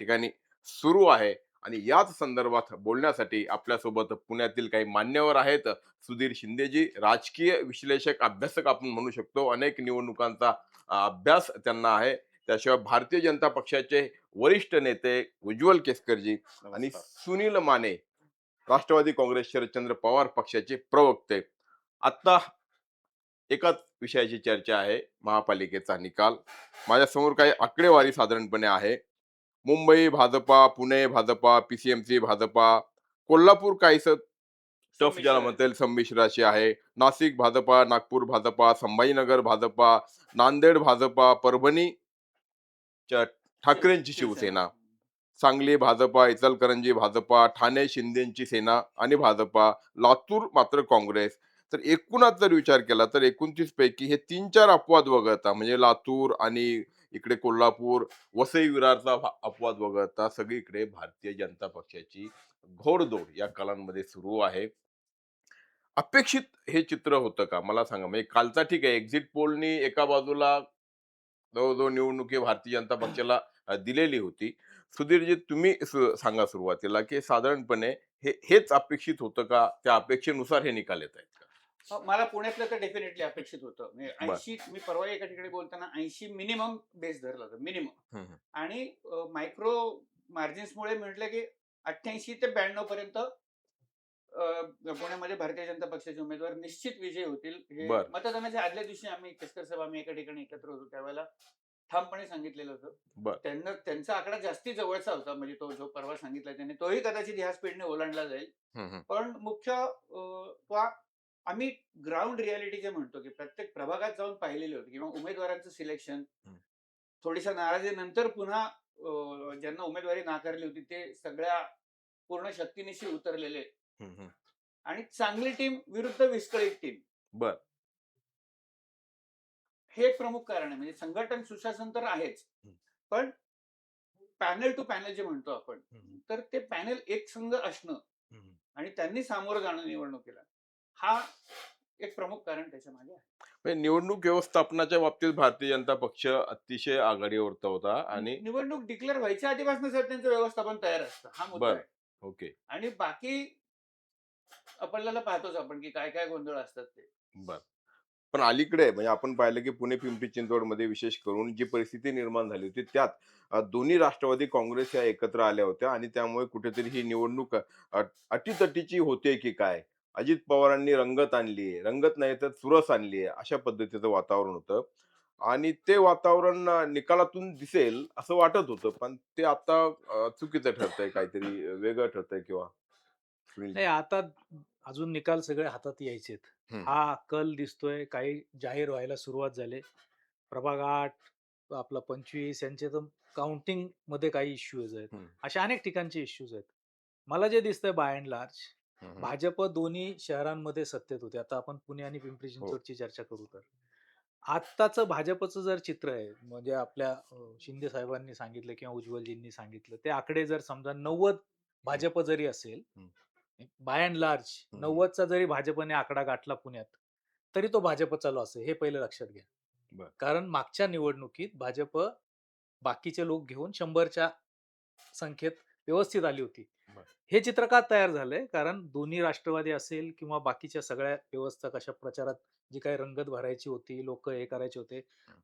ठिकाणी सुरू आहे. आणि याच संदर्भात बोलण्यासाठी आपल्यासोबत पुण्यातील काही मान्यवर आहेत. सुधीर शिंदेजी, राजकीय विश्लेषक, अभ्यासक आपण म्हणू शकतो. अनेक निवडणुकांचा अभ्यास त्यांना आहे. त्याशिवाय भारतीय जनता पक्षाचे वरिष्ठ नेते उज्ज्वल केसकरजी आणि नमस्कार. सुनील माने, राष्ट्रवादी काँग्रेस शरदचंद्र पवार पक्षाचे प्रवक्ते. आता एकाच विषयाची चर्चा आहे, महापालिकेचा निकाल. माझ्यासमोर काही आकडेवारी साधारणपणे आहे. मुंबई भाजपा, पुणे भाजपा, पीसीएमसी भाजपा, कोल्हापूर काहीसं टफ ज्याला संमिश्र आहे. म्हणता येईल संमिश्र अशी आहे. नाशिक भाजपा, नागपूर भाजपा, संभाजीनगर भाजपा, नांदेड भाजपा, परभणी ठाकरेंची शिवसेना. शिवसेना, सांगली भाजपा, इचलकरंजी भाजपा, ठाणे शिंदेची सेना आणि भाजपा, लातूर मात्र काँग्रेस. तर एकूणात जर विचार केला तर 29 पैकी हे 3-4 अपवाद वगळता, म्हणजे लातूर आणि इकडे कोल्हापूर, वसई विरारचा अपवाद वगळता सगळीकडे भारतीय जनता पक्षाची घोडदौड या कालांमध्ये सुरू आहे. अपेक्षित हे चित्र होतं का? मला सांगा. म्हणजे कालचा ठीक आहे, एक्झिट पोलनी एका बाजूला जवळ-जवळ निवडणुकी भारतीय जनता पक्षाला दिलेली होती. सुधीरजी, तुम्ही सांगा सुरुवातीला, की साधारणपणे हेच अपेक्षित होतं का? त्या अपेक्षेनुसार हे निकाल येत आहेत का? मला पुण्यातलं तर डेफिनेटली अपेक्षित होतं. म्हणजे बरं. 80 मी परवा एका ठिकाणी बोलताना 80 मिनिमम बेस धरला होता, मिनिमम. हं, हं. आणि मायक्रो मार्जिन्समुळे म्हटलं की 88 ते 92 पर्यंत पुण्यामध्ये भारतीय जनता पक्षाचे उमेदवार निश्चित विजयी होतील. हे बरं, मतदानाच्या आदल्या दिवशी आम्ही केसकर साहेब आम्ही एका ठिकाणी एकत्र होतो त्यावेळेला ठामपणे सांगितलेलं होतं. बरं. त्यांना त्यांचा आकडा जास्ती जवळचा होता. म्हणजे तो जो परवा सांगितला त्याने तोही कदाचित ह्या स्पीडने ओलांडला जाईल. हं, हं. पण मुख्य आम्ही ग्राउंड रियालिटी जे म्हणतो, की प्रत्येक प्रभागात जाऊन पाहिलेले होते किंवा उमेदवारांचं सिलेक्शन हं. थोडीशा नाराजीनंतर पुन्हा ज्यांना उमेदवारी नाकारली होती ते सगळ्या पूर्ण शक्तीनिशी उतरलेले हं, हं. आणि चांगली टीम विरुद्ध विस्कळीत टीम. बरं. हे एक प्रमुख कारण आहे. म्हणजे संघटन सुशासन तर आहेच. हं, पण पॅनल टू पॅनल जे म्हणतो आपण, हं, हं. तर ते पॅनल एकसंघ असणं हं, हं. आणि त्यांनी सामोरं जाणं निवडणुकीला, हा एक प्रमुख कारण त्याच्यामागे आहे. म्हणजे निवडणूक व्यवस्थापनाच्या बाबतीत भारतीय जनता पक्ष अतिशय आघाडीवरचा होता आणि निवडणूक डिक्लेअर व्हायच्या आधीपासून साहेब त्यांचं व्यवस्थापन तयार असतं. हा मुद्दा बरं. आहे. ओके. आणि बाकी आपल्याला पाहतोच आपण, की काय-काय गोंधळ असतात ते. बरं. पण अलीकडे म्हणजे आपण पाहिलं की पुणे पिंपरी चिंचवडमध्ये विशेष करून जी परिस्थिती निर्माण झाली होती त्यात दोन्ही राष्ट्रवादी काँग्रेस या एकत्र आल्या होत्या आणि त्यामुळे कुठेतरी ही निवडणूक अटीतटीची होते की काय. अजित पवारांनी रंगत आणली, रंगत नाही तर चुरस आणली, अशा पद्धतीचं वातावरण होतं. आणि ते वातावरण निकालातून दिसेल असं वाटत होतं, पण ते आता चुकीचं ठरतंय, काहीतरी वेगळं ठरतंय किंवा सुनील. नाही आता अजून निकाल सगळे हातात यायचेत. हम्म, हा कल दिसतोय, काही जाहीर व्हायला सुरुवात झाली. प्रभाग 8, आपला 25 यांचे तर काउंटिंगमध्ये काही इश्यूज आहेत. हम्म, अशा अनेक ठिकाणचे इश्यूज आहेत. मला जे दिसतंय बाय एंड लार्ज, हम्म. भाजप दोन्ही शहरांमध्ये सत्तेत होते. आता आपण पुणे आणि पिंपरी हो. चिंचवडची चर्चा करू तर. आत्ताचं भाजपचं जर चित्र आहे, म्हणजे आपल्या शिंदे साहेबांनी सांगितलं किंवा उज्ज्वलजींनी सांगितलं, ते आकडे जर समजा 90 हम्म, भाजप जरी असेल, हम्म, बाय एंड लार्ज हम्म. 90चा जरी भाजपने आकडा गाठला पुण्यात, तरी तो भाजपचा लॉस आहे, हे पहिलं लक्षात घ्या. बर. कारण मागच्या निवडणुकीत भाजप बाकीचे लोक घेऊन 100च्या संख्येत व्यवस्थित आली होती. बर. हे चित्र का तयार झालंय? कारण दोन्ही राष्ट्रवादी असेल किंवा बाकीच्या सगळ्या व्यवस्था कशा प्रचारात जी काही रंगत भरायची होती, लोक हे करायचे होते.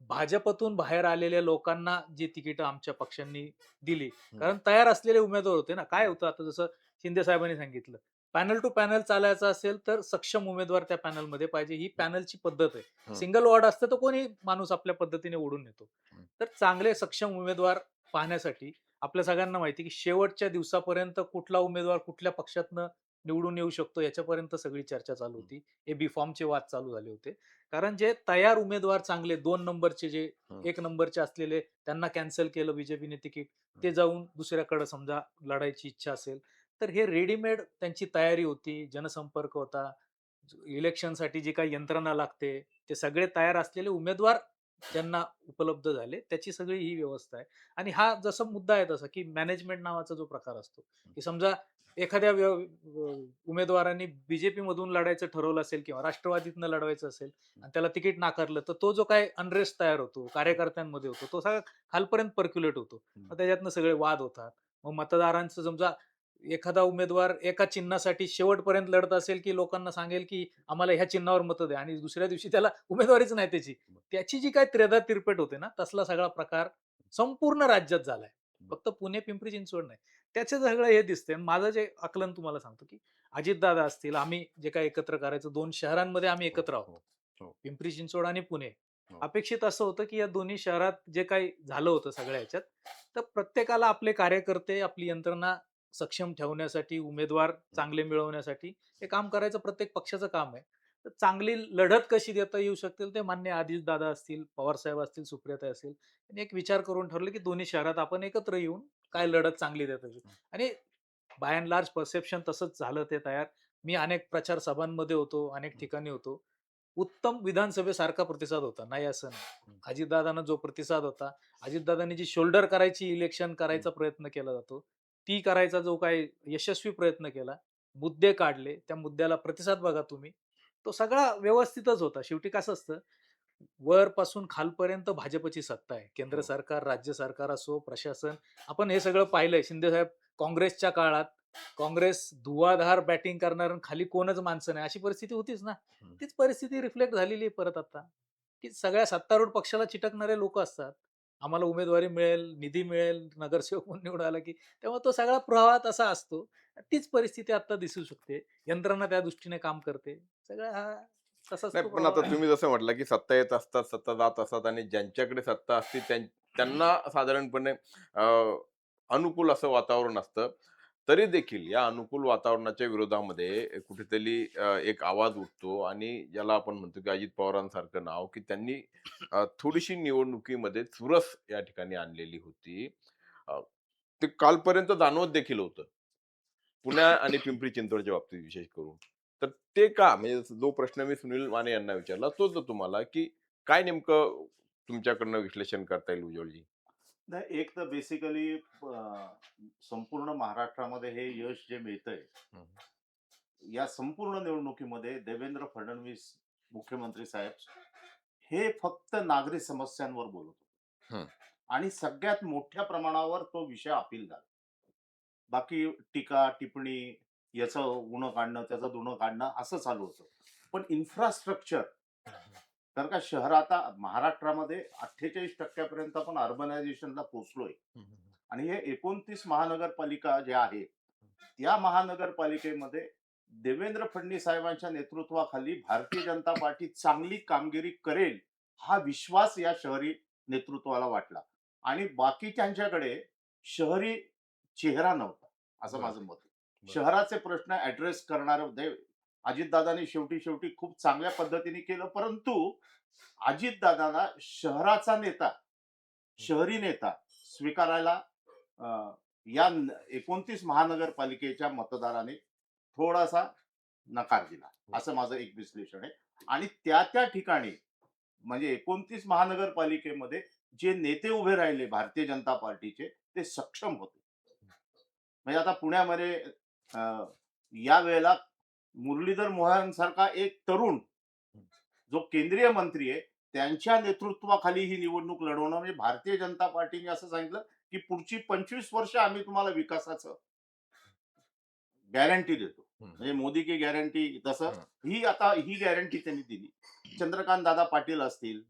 भाजपतून बाहेर आलेल्या लोकांना जी तिकीटं आमच्या पक्षांनी दिली. हम्म, कारण तयार असलेले उमेदवार होते ना. काय हम्म, होतं आता जसं शिंदे साहेबांनी सांगितलं, पॅनल टू पॅनल चालायचं असेल तर सक्षम उमेदवार त्या पॅनलमध्ये पाहिजे. ही पॅनलची पद्धत आहे. हम्म, सिंगल वॉर्ड असतं तर कोणी माणूस आपल्या पद्धतीने ओढून नेतो. हम्म. तर चांगले सक्षम उमेदवार पाहण्यासाठी आपल्या सगळ्यांना माहिती आहे, की शेवटच्या दिवसापर्यंत कुठला उमेदवार कुठल्या पक्षातनं निवडून येऊ शकतो याच्यापर्यंत सगळी चर्चा चालू होती. हे बी फॉर्मचे वाद चालू झाले होते. कारण जे तयार उमेदवार चांगले 2 नंबरचे जे हं, 1 नंबरचे असलेले त्यांना कॅन्सल केलं बीजेपीने तिकीट. हं, ते जाऊन दुसऱ्याकडे समजा लढायची इच्छा असेल, तर हे रेडीमेड त्यांची तयारी होती, जनसंपर्क होता. इलेक्शनसाठी जी काही यंत्रणा लागते, ते सगळे तयार असलेले उमेदवार ज्यांना उपलब्ध झाले त्याची सगळी ही व्यवस्था आहे. आणि हा जसा मुद्दा आहे तसा, की मॅनेजमेंट नावाचा जो प्रकार असतो, की समजा एखाद्या उमेदवारांनी बीजेपी मधून लढायचं ठरवलं असेल किंवा राष्ट्रवादीतनं लढवायचं असेल आणि त्याला तिकीट नाकारलं, तर तो जो काही अनरेस्ट तयार होतो, कार्यकर्त्यांमध्ये होतो, तो सगळा खालपर्यंत पर्क्युलेट होतो. मग त्याच्यातनं सगळे वाद होतात. मग मतदारांचं समजा एखादा उमेदवार एका चिन्हासाठी शेवटपर्यंत लढत असेल, की लोकांना सांगेल, की आम्हाला ह्या चिन्हावर मतं द्या आणि दुसऱ्या दिवशी त्याला उमेदवारीच नाही त्याची. त्याची जी काही त्रेधा तिरपेट होते ना, तसला सगळा प्रकार संपूर्ण राज्यात झालाय. फक्त पुणे, पिंपरी चिंचवड नाही. त्याचं सगळं हे दिसतंय. माझं जे आकलन तुम्हाला सांगतो, की अजितदादा असतील, आम्ही जे काही एकत्र करायचं 2 शहरांमध्ये आम्ही एकत्र आहोत. पिंपरी चिंचवड आणि पुणे. अपेक्षित असं होतं, की या दोन्ही शहरात जे काही झालं होतं सगळ्या ह्याच्यात, तर प्रत्येकाला आपले कार्यकर्ते, आपली यंत्रणा सक्षम ठेवण्यासाठी, उमेदवार चांगले मिळवण्यासाठी हे काम करायचं प्रत्येक पक्षाचं काम आहे. तर चांगली लढत कशी देता येऊ शकतील ते मान्य अजितदादा असतील, पवारसाहेब असतील, सुप्रियाताई असतील. त्यांनी एक विचार करून ठरवलं, की दोन्ही शहरात आपण एकत्र येऊन काय लढत चांगली देता येईल. आणि बाय अँड लार्ज परसेप्शन तसंच झालं ते तयार. मी अनेक प्रचार सभांमध्ये होतो, अनेक ठिकाणी होतो. उत्तम विधानसभेसारखा प्रतिसाद होता. नाही असं नाही. अजितदादांना जो प्रतिसाद होता, अजितदादांनी जी शोल्डर करायची इलेक्शन करायचा प्रयत्न केला जातो, ती करायचा जो काही यशस्वी प्रयत्न केला, मुद्दे काढले, त्या मुद्द्याला प्रतिसाद बघा तुम्ही. तो सगळा व्यवस्थितच होता. शेवटी कसं असतं, वरपासून खालपर्यंत भाजपची सत्ता आहे. केंद्र सरकार, राज्य सरकार असो, प्रशासन. आपण हे सगळं पाहिलंय. शिंदेसाहेब काँग्रेसच्या काळात काँग्रेस धुवाधार बॅटिंग करणार आणि खाली कोणच माणसं नाही, अशी परिस्थिती होतीच ना. तीच परिस्थिती रिफ्लेक्ट झालेली आहे परत आता, की सगळ्या सत्तारूढ पक्षाला चिटकणारे लोक असतात. आम्हाला उमेदवारी मिळेल, निधी मिळेल, नगरसेवक म्हणून निवडून आला, की तेव्हा तो सगळा प्रवाह तसा असतो. तीच परिस्थिती आता दिसू शकते. यंत्रणा त्या दृष्टीने काम करते. सगळा हा तसाच नाही, तो पण प्रवाह आता आहे. तुम्ही जसं म्हटलं, की सत्ता येत असतात, सत्ता जात असतात आणि ज्यांच्याकडे सत्ता असते त्यांना साधारणपणे अ, अनुकूल असं वातावरण असतं. तरी देखील या अनुकूल वातावरणाच्या विरोधामध्ये कुठेतरी एक आवाज उठतो आणि ज्याला आपण म्हणतो, की अजित पवारांसारखं नाव, की त्यांनी थोडीशी निवडणुकीमध्ये चुरस या ठिकाणी आणलेली होती. अ, ते कालपर्यंत जाणवत देखील होतं. पुण्या आणि पिंपरी चिंचवडच्या बाबतीत विशेष करून. तर ते का? म्हणजे जो प्रश्न मी सुनील माने यांना विचारला तोच तुम्हाला, की काय नेमकं तुमच्याकडनं विश्लेषण करता येईल उज्ज्वलजी? नाही, एक तर बेसिकली संपूर्ण महाराष्ट्रामध्ये हे यश जे मिळतंय, हं, या संपूर्ण निवडणुकीमध्ये देवेंद्र फडणवीस मुख्यमंत्री साहेब हे फक्त नागरी समस्यांवर बोलत होते हं, आणि सगळ्यात मोठ्या प्रमाणावर तो विषय अपील झाला. बाकी टीका, टिप्पणी, याचं उणं काढणं, त्याचं धुणं काढणं असं चालू होतं. पण इन्फ्रास्ट्रक्चर, कारण का शहर आता महाराष्ट्रामध्ये 48% पर्यंत आपण अर्बनायझेशनला पोहोचलोय आणि हे 29 महानगरपालिका ज्या आहेत, त्या महानगरपालिकेमध्ये देवेंद्र फडणवीस साहेबांच्या नेतृत्वाखाली भारतीय जनता पार्टी चांगली कामगिरी करेल, हा विश्वास या शहरी नेतृत्वाला वाटला आणि बाकीच्यांच्याकडे शहरी चेहरा नव्हता, असं बरं, माझं मत आहे. बरं. शहराचे प्रश्न ऍड्रेस करणारे अजितदादांनी शेवटी शेवटी खूप चांगल्या पद्धतीने केलं, परंतु अजितदादांना शहराचा नेता, शहरी नेता स्वीकारायला अ, या 29 महानगरपालिकेच्या मतदाराने थोडासा नकार दिला, असं माझं एक विश्लेषण आहे. आणि त्या त्या ठिकाणी म्हणजे 29 महानगरपालिकेमध्ये जे नेते उभे राहिले भारतीय जनता पार्टीचे, ते सक्षम होते. म्हणजे आता पुण्यामध्ये या वेळेला मुरलीधर मोहन सारखा एक तरुण जो केंद्रीय मंत्री आहे, त्यांच्या नेतृत्वाखाली ही निवडणूक लढवणं, म्हणजे भारतीय जनता पार्टीने असं सांगितलं, की पुढची 25 वर्ष आम्ही तुम्हाला विकासाचं गॅरंटी देतो. हं, म्हणजे मोदी की गॅरंटी तसं हं. ही गॅरंटी त्यांनी दिली. चंद्रकांत दादा पाटील असतील,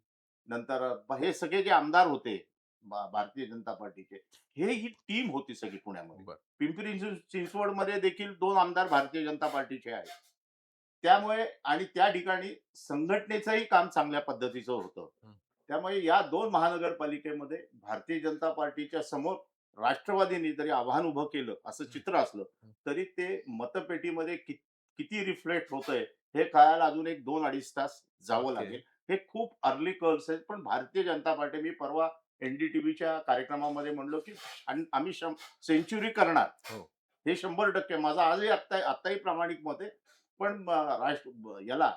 नंतर हे सगळे जे आमदार होते भारतीय जनता पार्टीचे, ही टीम होती सगळी पुण्यामध्ये. बरं. पिंपरी चिंचवडमध्ये देखील 2 आमदार भारतीय जनता पार्टीचे आहेत. त्यामुळे आणि त्या ठिकाणी संघटनेचंही काम चांगल्या पद्धतीचं होतं. हं. त्यामुळे या 2 महानगरपालिकेमध्ये भारतीय जनता पार्टीच्या समोर राष्ट्रवादीने जरी आव्हान उभं केलं असं चित्र असलं, तरी ते मतपेटीमध्ये किती रिफ्लेक्ट होतंय हे कळायला अजून एक 2-2.5 तास जावं ओके. लागेल. हे खूप अर्ली कर्व्स आहेत. पण भारतीय जनता पार्टी, मी परवा एनडीटीव्हीच्या कार्यक्रमामध्ये म्हणलो, की आम्ही सेंच्युरी करणार. हो. हे 100% माझं आजही आत्ताही प्रामाणिक मत आहे. पण याला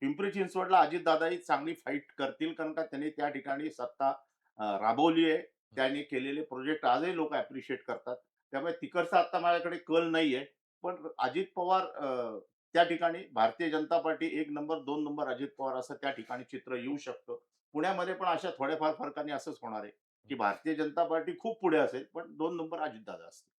पिंपरी चिंचवडला अजितदादाही चांगली फाईट करतील, कारण का त्यांनी त्या ठिकाणी सत्ता राबवली आहे. त्यांनी केलेले प्रोजेक्ट आजही लोक अप्रिशिएट करतात. त्यामुळे तिकडचा आता माझ्याकडे कल नाहीये. पण अजित पवार त्या ठिकाणी भारतीय जनता पार्टी 1 नंबर, 2 नंबर अजित पवार असं त्या ठिकाणी चित्र येऊ शकतं. पुण्यामध्ये पण अशा थोड्याफार फरकाने असंच होणार आहे, की भारतीय जनता पार्टी खूप पुढे असेल, पण 2 नंबर अजितदादा असतील.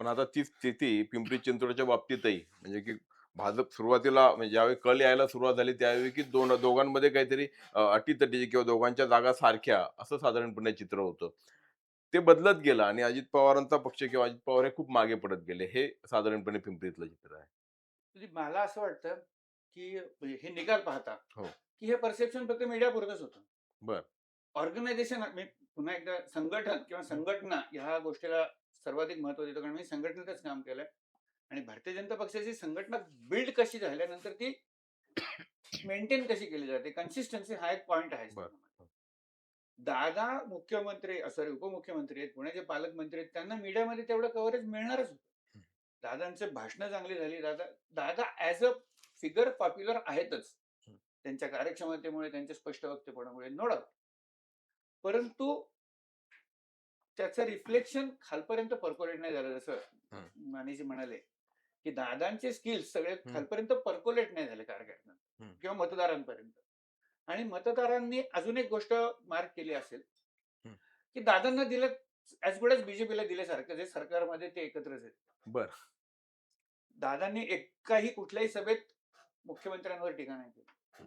पण आता तीच स्थिती पिंपरी चिंचवडच्या बाबतीतही म्हणजे की भाजप सुरुवातीला म्हणजे ज्यावेळी कल यायला सुरुवात झाली त्यावेळी की दोघांमध्ये काहीतरी अटीतटीची किंवा दोघांच्या जागा सारख्या असं साधारणपणे चित्र होतं. ते बदलत गेलं आणि अजित पवारांचा पक्ष किंवा अजित पवार हे खूप मागे पडत गेले. हे साधारणपणे पिंपरीतलं चित्र आहे. म्हणजे मला असं वाटतं, की म्हणजे हे निकाल पाहता, हो. की हे परसेप्शन फक्त मीडियापुरतच होतं. बरं. ऑर्गनायझेशन मी पुन्हा एकदा संघटन किंवा संघटना ह्या गोष्टीला सर्वाधिक महत्त्व देतो. कारण मी संघटनेतच काम केलंय आणि भारतीय जनता पक्षाची संघटना बिल्ड कशी झाल्यानंतर ती मेंटेन कशी केली जाते, कन्सिस्टन्सी हा एक पॉइंट आहे. बरं. दादा मुख्यमंत्री सॉरी उपमुख्यमंत्री आहेत, पुण्याचे पालकमंत्री आहेत, त्यांना मीडियामध्ये तेवढं कव्हरेज मिळणारच होतं. दादांचे भाषणं चांगली झाली. दादा दादा ॲज अ फिगर पॉप्युलर आहेतच. त्यांच्या कार्यक्षमतेमुळे, त्यांच्या स्पष्ट वक्तेपणामुळे, नो डाऊट. परंतु त्याचं रिफ्लेक्शन खालपर्यंत पर्कोलेट नाही झालं. जसं मानेजी म्हणाले, की दादांचे स्किल्स सगळे खालपर्यंत पर्कोलेट नाही झाले कार्यकर्त्यांना किंवा मतदारांपर्यंत. आणि मतदारांनी अजून एक गोष्ट मार्क केली असेल, की दादांना दिलं ॲज गुड ॲज बीजेपीला दिल्यासारखं जे सरकारमध्ये ते एकत्रच आहेत. बरं. दादांनी एकाही कुठल्याही सभेत मुख्यमंत्र्यांवर टीका नाही केली.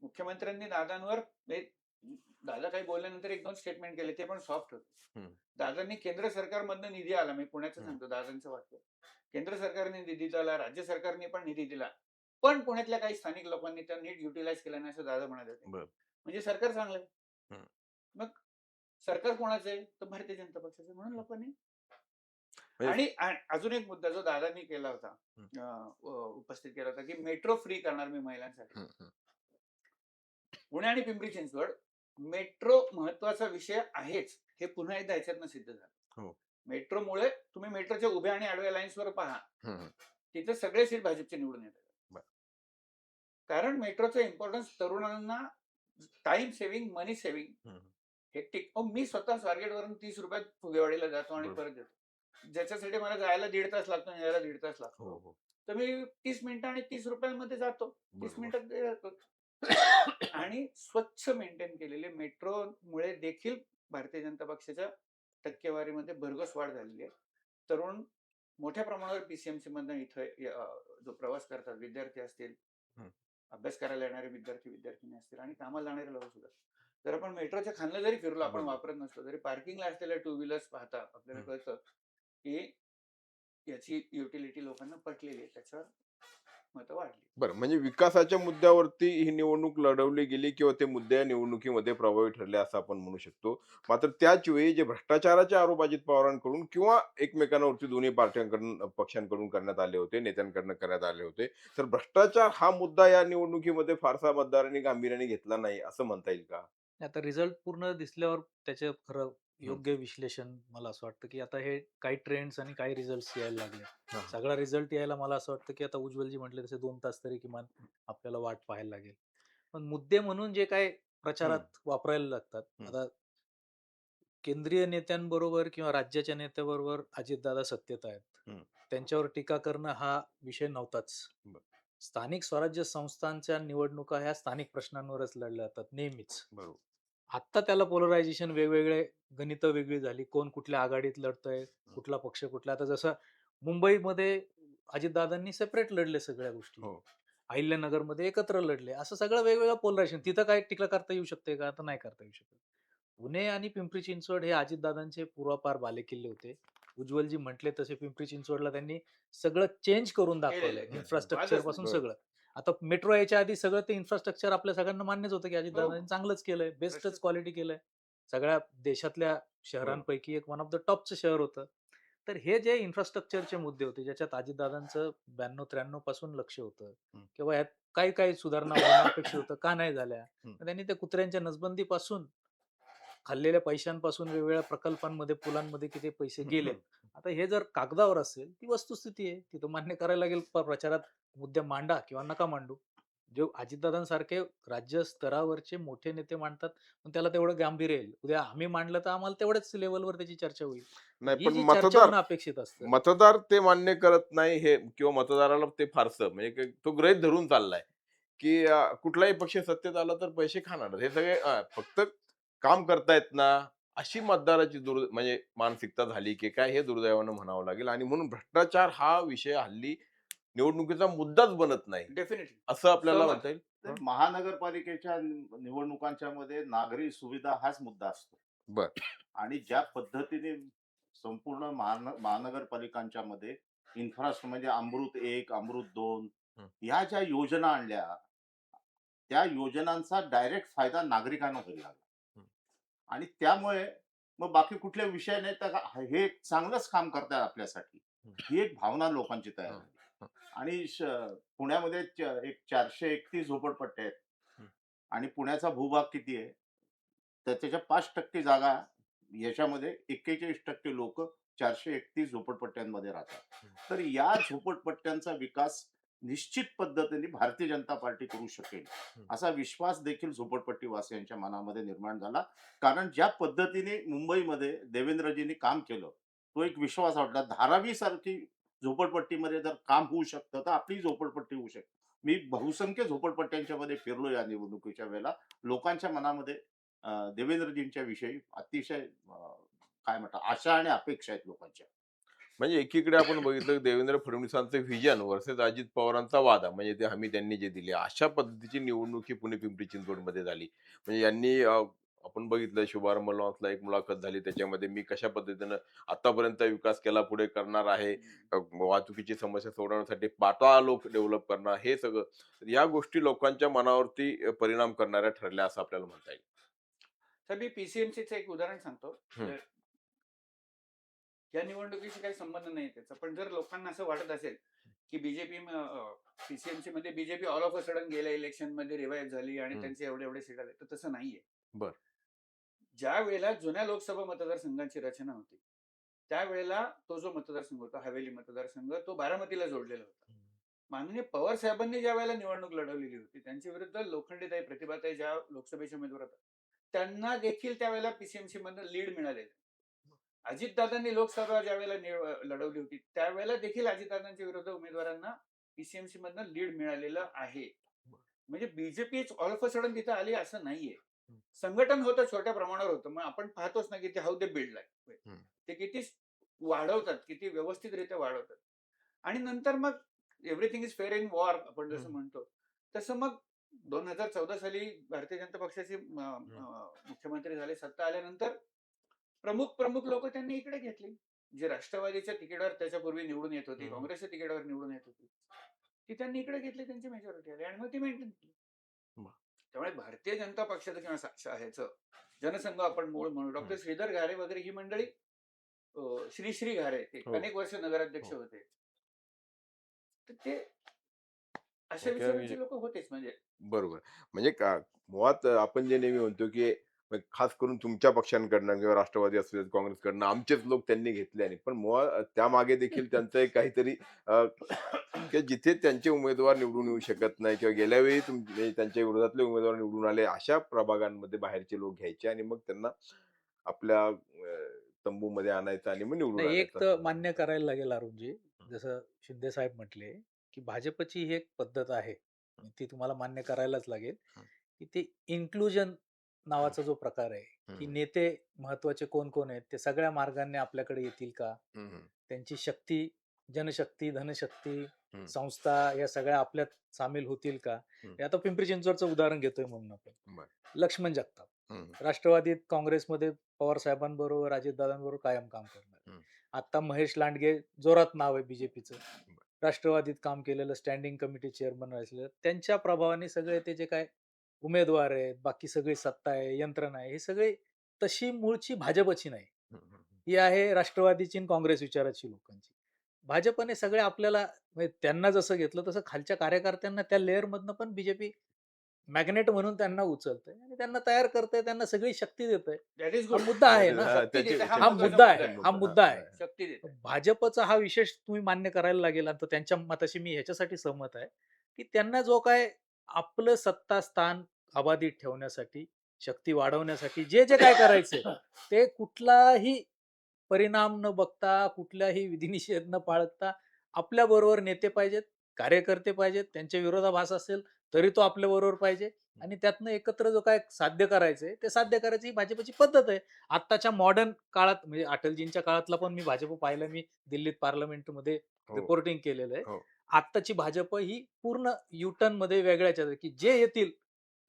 मुख्यमंत्र्यांनी दादांवर दादा काही बोलल्यानंतर 1-2 स्टेटमेंट केले, ते पण सॉफ्ट होते. दादांनी केंद्र सरकारमधनं निधी आला, मी पुण्याचं सांगतो दादांचं वाक्य. केंद्र सरकारने निधी दिला, राज्य सरकारने पण निधी दिला. पण पुण्यातल्या काही स्थानिक लोकांनी त्या नीट युटिलाइज केला नाही असं दादा म्हणाले होते. म्हणजे सरकार चांगलं आहे. मग सरकार कोणाचं आहे? तर भारतीय जनता पक्षाचं आहे. म्हणून लोकांनी आणि अजून एक मुद्दा जो दादांनी केला होता, उपस्थित केला होता, की मेट्रो फ्री करणार मी महिलांसाठी. पुणे आणि पिंपरी चिंचवड मेट्रो महत्वाचा विषय आहेच, हे पुन्हा एकदा ह्याच्यातनं सिद्ध झालं. मेट्रोमुळे तुम्ही मेट्रोच्या उभ्या आणि आडव्या लाईन्सवर पहा, तिथे सगळे सीट भाजपचे निवडून येतात. कारण मेट्रोचं इम्पॉर्टन्स तरुणांना टाइम सेव्हिंग, मनी सेव्हिंग हेक्टिक. मी स्वतः स्वारगेटवरून 30 रुपयात फुगेवाडीला जातो आणि परत येतो. ज्याच्यासाठी मला जायला 1.5 तास लागतो आणि यायला 1.5 तास लागतो. तर मी 30 मिनिटं आणि 30 रुपयांमध्ये जातो. 30 मिनिटात येतो. आणि स्वच्छ मेंटेन केलेले मेट्रोमुळे देखील भारतीय जनता पक्षाच्या टक्केवारीमध्ये भरघोस वाढ झालेली आहे. तरुण मोठ्या प्रमाणावर पीसीएमसी मधनं इथं जो प्रवास करतात, विद्यार्थी असतील, अभ्यास करायला येणारे विद्यार्थी असतील आणि कामाला जाणारे लोक सुद्धा. जर आपण मेट्रोच्या खालनं जरी फिरलो, आपण वापरत नसलो तरी पार्किंगला असलेल्या 2 व्हीलर्स पाहता आपल्याला कळतं, की याची युटिलिटी लोकांना पटलेली आहे. त्याच्यावर मतं वाढली. बरं, म्हणजे विकासाच्या मुद्द्यावरती ही निवडणूक लढवली गेली किंवा ते मुद्दे या निवडणुकीमध्ये प्रभावी ठरले असं आपण म्हणू शकतो. मात्र त्याच वेळी जे भ्रष्टाचाराचे आरोप अजित पवारांकडून किंवा एकमेकांवरती दोन्ही पार्ट्यांकडून पक्षांकडून करण्यात आले होते, नेत्यांकडून करण्यात आले होते. तर भ्रष्टाचार हा मुद्दा या निवडणुकीमध्ये फारसा मतदारांनी गांभीर्याने घेतला नाही असं म्हणता येईल का? आता रिझल्ट पूर्ण दिसल्यावर त्याचे खरं योग्य विश्लेषण मला असं वाटतं, की आता हे काही ट्रेंड्स आणि काही रिझल्ट्स यायला लागले. सगळा रिझल्ट यायला मला असं वाटतं, की आता उज्ज्वलजी म्हटले तसे 2 तास तरी किमान आपल्याला वाट पाहायला लागेल. पण मुद्दे म्हणून जे काही प्रचारात वापरायला लागतात, आता केंद्रीय नेत्यांबरोबर किंवा राज्याच्या नेत्याबरोबर अजितदादा सत्तेत आहेत. त्यांच्यावर टीका करणं हा विषय नव्हताच. स्थानिक स्वराज्य संस्थांच्या निवडणुका ह्या स्थानिक प्रश्नांवरच लढल्या जातात नेहमीच. बरोबर. आत्ता त्याला पोलरायझेशन वेगवेगळे गणितं वेगळी झाली. कोण कुठल्या आघाडीत लढतंय, कुठला पक्ष कुठला. आता जसं मुंबईमध्ये अजितदादांनी सेपरेट लढले सगळ्या गोष्टी. अहिल्यानगरमध्ये एकत्र लढले. असं सगळं वेगवेगळं पोलरायझेशन. तिथं काय टीका करता येऊ शकते का? आता नाही करता येऊ शकत. पुणे आणि पिंपरी चिंचवड हे अजितदादांचे पूर्वापार बालेकिल्ले होते. उज्ज्वलजी म्हटले तसे पिंपरी चिंचवडला त्यांनी सगळं चेंज करून दाखवलंय. केलेलं आहे. इन्फ्रास्ट्रक्चर वादच पासून नाही. सगळं. आता मेट्रो यायच्या आधी सगळं ते इन्फ्रास्ट्रक्चर आपल्या सगळ्यांना मान्यच होतं, की अजितदादांनी हो. चांगलंच केलंय. बेस्टच प्रश्नच क्वालिटी केलंय. सगळ्या देशातल्या शहरांपैकी एक वन ऑफ द टॉपचं शहर होतं. तर हे जे इन्फ्रास्ट्रक्चरचे मुद्दे होते, ज्याच्यात अजितदादांचं 92-93 पासून लक्ष होतं किंवा यात काही सुधारणा होणं अपेक्षित होतं, का नाही झाल्या? तर त्यांनी त्या कुत्र्यांच्या नसबंदीपासून खाल्लेल्या पैशांपासून वेगवेगळ्या प्रकल्पांमध्ये, पुलांमध्ये किती पैसे गेलेत. आता हे जर कागदावर असेल, ती वस्तुस्थिती आहे. ती तर मान्य करायला लागेल. प्रचारात मुद्दे मांडा किंवा नका मांडू. जे अजितदादांसारखे राज्य स्तरावरचे मोठे नेते मांडतात, पण त्याला तेवढं गांभीर्य येईल. उद्या आम्ही मांडलं तर आम्हाला तेवढ्याच लेव्हलवर त्याची चर्चा होईल. नाही, ही पण जी चर्चा मतदार होणं अपेक्षित असतं. मतदार ते मान्य करत नाही हे, किंवा मतदाराला ते फारसं म्हणजे तो गृहीत धरून चाललाय, की कुठलाही पक्ष सत्तेत आला तर पैसे खाणार. हे सगळे फक्त काम करतायत ना, अशी मतदाराची म्हणजे मानसिकता झाली की काय, हे दुर्दैवानं म्हणावं लागेल. आणि म्हणून भ्रष्टाचार हा विषय हल्ली निवडणुकीचा मुद्दाच बनत नाही, डेफिनेटली असं आपल्याला सहमत. म्हणता येईल. तर महानगरपालिकेच्या निवडणुकांच्या मध्ये नागरी सुविधा हाच मुद्दा असतो. बर. आणि ज्या पद्धतीने संपूर्ण महानगरपालिकांच्या मध्ये इन्फ्रास्ट्रक्चर म्हणजे अमृत 1, अमृत 2 हं. ह्या ज्या योजना आणल्या, त्या योजनांचा डायरेक्ट फायदा नागरिकांना व्हायला लागला. हं. आणि त्यामुळे मग बाकी कुठले विषय नाही, तर हे एक चांगलंच काम करताय आपल्यासाठी, हं. ही एक भावना लोकांची तयार हं. झाली. आणि पुण्यामध्ये एक 431 झोपडपट्ट्या आहेत. हं. आणि पुण्याचा भूभाग किती आहे, तर त्याच्या 5% जागा याच्यामध्ये 41% लोक 431 झोपडपट्ट्यांमध्ये राहतात. तर या झोपडपट्ट्यांचा विकास निश्चित पद्धतीने भारतीय जनता पार्टी करू शकेल, असा विश्वास देखील झोपडपट्टी वासियांच्या मनामध्ये निर्माण झाला. कारण ज्या पद्धतीने मुंबईमध्ये देवेंद्रजींनी काम केलं, तो एक विश्वास वाटला. धारावी सारखी झोपडपट्टीमध्ये जर काम होऊ शकतं, तर आपली झोपडपट्टी होऊ शकते. मी बहुसंख्य झोपडपट्ट्यांच्या मध्ये फिरलो या निवडणुकीच्या वेळेला. लोकांच्या मनामध्ये देवेंद्रजींच्या विषयी अतिशय काय म्हणतात, आशा आणि अपेक्षा आहेत लोकांच्या. म्हणजे एकीकडे आपण बघितलं की देवेंद्र फडणवीसांचं व्हिजन वर्सेस अजित पवारांचा वादा, म्हणजे ते हमी त्यांनी जे दिले, अशा पद्धतीची निवडणूक ही पुणे पिंपरी चिंचवडमध्ये झाली. म्हणजे यांनी आपण बघितलं, शुभारंभ लॉन्सला एक मुलाखत झाली, त्याच्यामध्ये मी कशा पद्धतीनं आतापर्यंत विकास केला, पुढे करणार आहे, वाहतुकीची समस्या सोडवण्यासाठी पाटा लोक डेव्हलप करणार, हे सगळं. तर या गोष्टी लोकांच्या मनावरती परिणाम करणाऱ्या ठरल्या असं आपल्याला म्हणता येईल. तर मी पीसीएमसीचं एक उदाहरण सांगतो. हं. या निवडणुकीशी काही संबंध नाही त्याचा, पण जर लोकांना असं वाटत असेल की बीजेपी पीसीएमसी मध्ये BJP all of a sudden गेल्या इलेक्शन मध्ये रिवाईव्ह झाली आणि हं. त्यांचे एवढे एवढे सीट आले, तर तसं नाहीये. बर. ज्या वेळेला जुन्या लोकसभा मतदारसंघांची रचना होती, त्यावेळेला तो जो मतदारसंघ होता, हवेली मतदारसंघ, तो बारामतीला जोडलेला होता. माननीय पवार साहेबांनी ज्या वेळेला निवडणूक लढवलेली होती, त्यांच्या विरुद्ध लोखंडेताई प्रतिभाताई ज्या लोकसभेच्या उमेदवार होत्या, त्यांना देखील त्यावेळेला पीसीएमसी मधनं लीड मिळालेलं. अजितदादांनी लोकसभा ज्या वेळेला लढवली होती, त्यावेळेला देखील अजितदादांच्या विरुद्ध उमेदवारांना पीसीएमसी मधनं लीड मिळालेलं आहे. म्हणजे BJP all of a sudden तिथं आली असं नाहीये. संघटन होतं, छोट्या प्रमाणावर होतं. मग आपण पाहतोच ना की ते हाऊ दे बिल्ड लाईक, ते किती वाढवतात, किती व्यवस्थितरित्या वाढवतात. आणि नंतर मग everything is fair in war आपण जसं म्हणतो, तसं मग 2014 साली भारतीय जनता पक्षाचे मुख्यमंत्री झाले. सत्ता आल्यानंतर प्रमुख प्रमुख लोक त्यांनी इकडे घेतली. जे राष्ट्रवादीच्या तिकीटावर त्याच्यापूर्वी निवडून येत होती, काँग्रेसच्या तिकीटावर निवडून येत होती, ती त्यांनी इकडे घेतली, त्यांची मेजॉरिटी आली आणि मग ती मेंटेन केली. त्यामुळे भारतीय जनता पक्षाचं किंवा ह्याचं जनसंघ आपण मूळ म्हणू, डॉक्टर श्रीधर घारे वगैरे ही मंडळी, श्री घारे ते अनेक वर्ष नगराध्यक्ष होते, तर ते अशा विचारांचे लोक होतेच. म्हणजे बरोबर. म्हणजे मुळात आपण जे नेहमी म्हणतो, की खास करून तुमच्या पक्षांकडनं किंवा राष्ट्रवादी असू देत, काँग्रेसकडनं आमचेच लोक त्यांनी घेतले, आणि पण मुळात त्यामागे देखील त्यांचं एक काहीतरी की जिथे त्यांचे उमेदवार निवडून येऊ शकत नाही, किंवा गेल्या वेळी त्यांच्या विरोधातले उमेदवार निवडून आले, अशा प्रभागांमध्ये बाहेरचे लोक घ्यायचे आणि मग त्यांना आपल्या तंबूमध्ये आणायचं आणि मग निवडून नाही, एक आणायचं तर असं. मान्य करायला लागेल अरुणजी, जसं शिंदे साहेब म्हटले, की भाजपची ही एक पद्धत आहे. ती तुम्हाला मान्य करायलाच लागेल, की ते इन्क्लुजन नावाचा जो प्रकार आहे, की नेते महत्वाचे कोण-कोण आहेत, ते सगळ्या मार्गाने आपल्याकडे येतील का? त्यांची शक्ती, जनशक्ती, धनशक्ती, संस्था या सगळ्या आपल्यात सामील होतील का? हे आता पिंपरी चिंचवडचं उदाहरण घेतोय म्हणून आपण. लक्ष्मण जगताप राष्ट्रवादीत, काँग्रेसमध्ये पवार साहेबांबरोबर, अजितदादांबरोबर कायम काम करणार. आता महेश लांडगे, जोरात नाव आहे बीजेपीचं, राष्ट्रवादीत काम केलेलं, स्टँडिंग कमिटी चेअरमन असलेलं, त्यांच्या प्रभावाने सगळे ते जे काय उमेदवार आहेत, बाकी सगळी सत्ता आहे, यंत्रणा आहे, हे सगळे तशी मूळची भाजपची नाही. ही आहे राष्ट्रवादीची आणि काँग्रेस विचाराची लोकांची. भाजपने सगळे आपल्याला, म्हणजे त्यांना जसं घेतलं तसं खालच्या कार्यकर्त्यांना त्या लेअर मधनं पण बीजेपी मॅग्नेट म्हणून त्यांना उचलतंय आणि त्यांना तयार करतंय, त्यांना सगळी शक्ती देतंय. दॅट इज हा गुड. मुद्दा आहे ना. शक्ती देते, हा महत्त्वाचा मुद्दा आहे, आहे. हा मुद्दा आहे. शक्ती देते. भाजपचा हा विशेष तुम्ही मान्य करायला लागेल, आणि तो त्यांच्या मताशी मी ह्याच्यासाठी सहमत आहे, की त्यांना जो काय आपलं सत्ता स्थान अबाधित ठेवण्यासाठी, शक्ती वाढवण्यासाठी जे जे काय करायचंय ते कुठलाही परिणाम न बघता, कुठल्याही विधिनिषेध न पाळता आपल्याबरोबर नेते पाहिजेत, कार्यकर्ते पाहिजेत. त्यांच्या विरोधाभास असेल तरी तो आपल्याबरोबर पाहिजे आणि त्यातनं एकत्र जो काय साध्य करायचंय, ते साध्य करायची ही भाजपची पद्धत आहे. आत्ताच्या मॉडर्न काळात म्हणजे अटलजींच्या काळातला पण मी भाजप पाहिलं. मी दिल्लीत पार्लमेंटमध्ये हो, रिपोर्टिंग केलेलं आहे. हो. आत्ताची भाजप ही पूर्ण मध्ये वेगळ्याच आहे, की जे येतील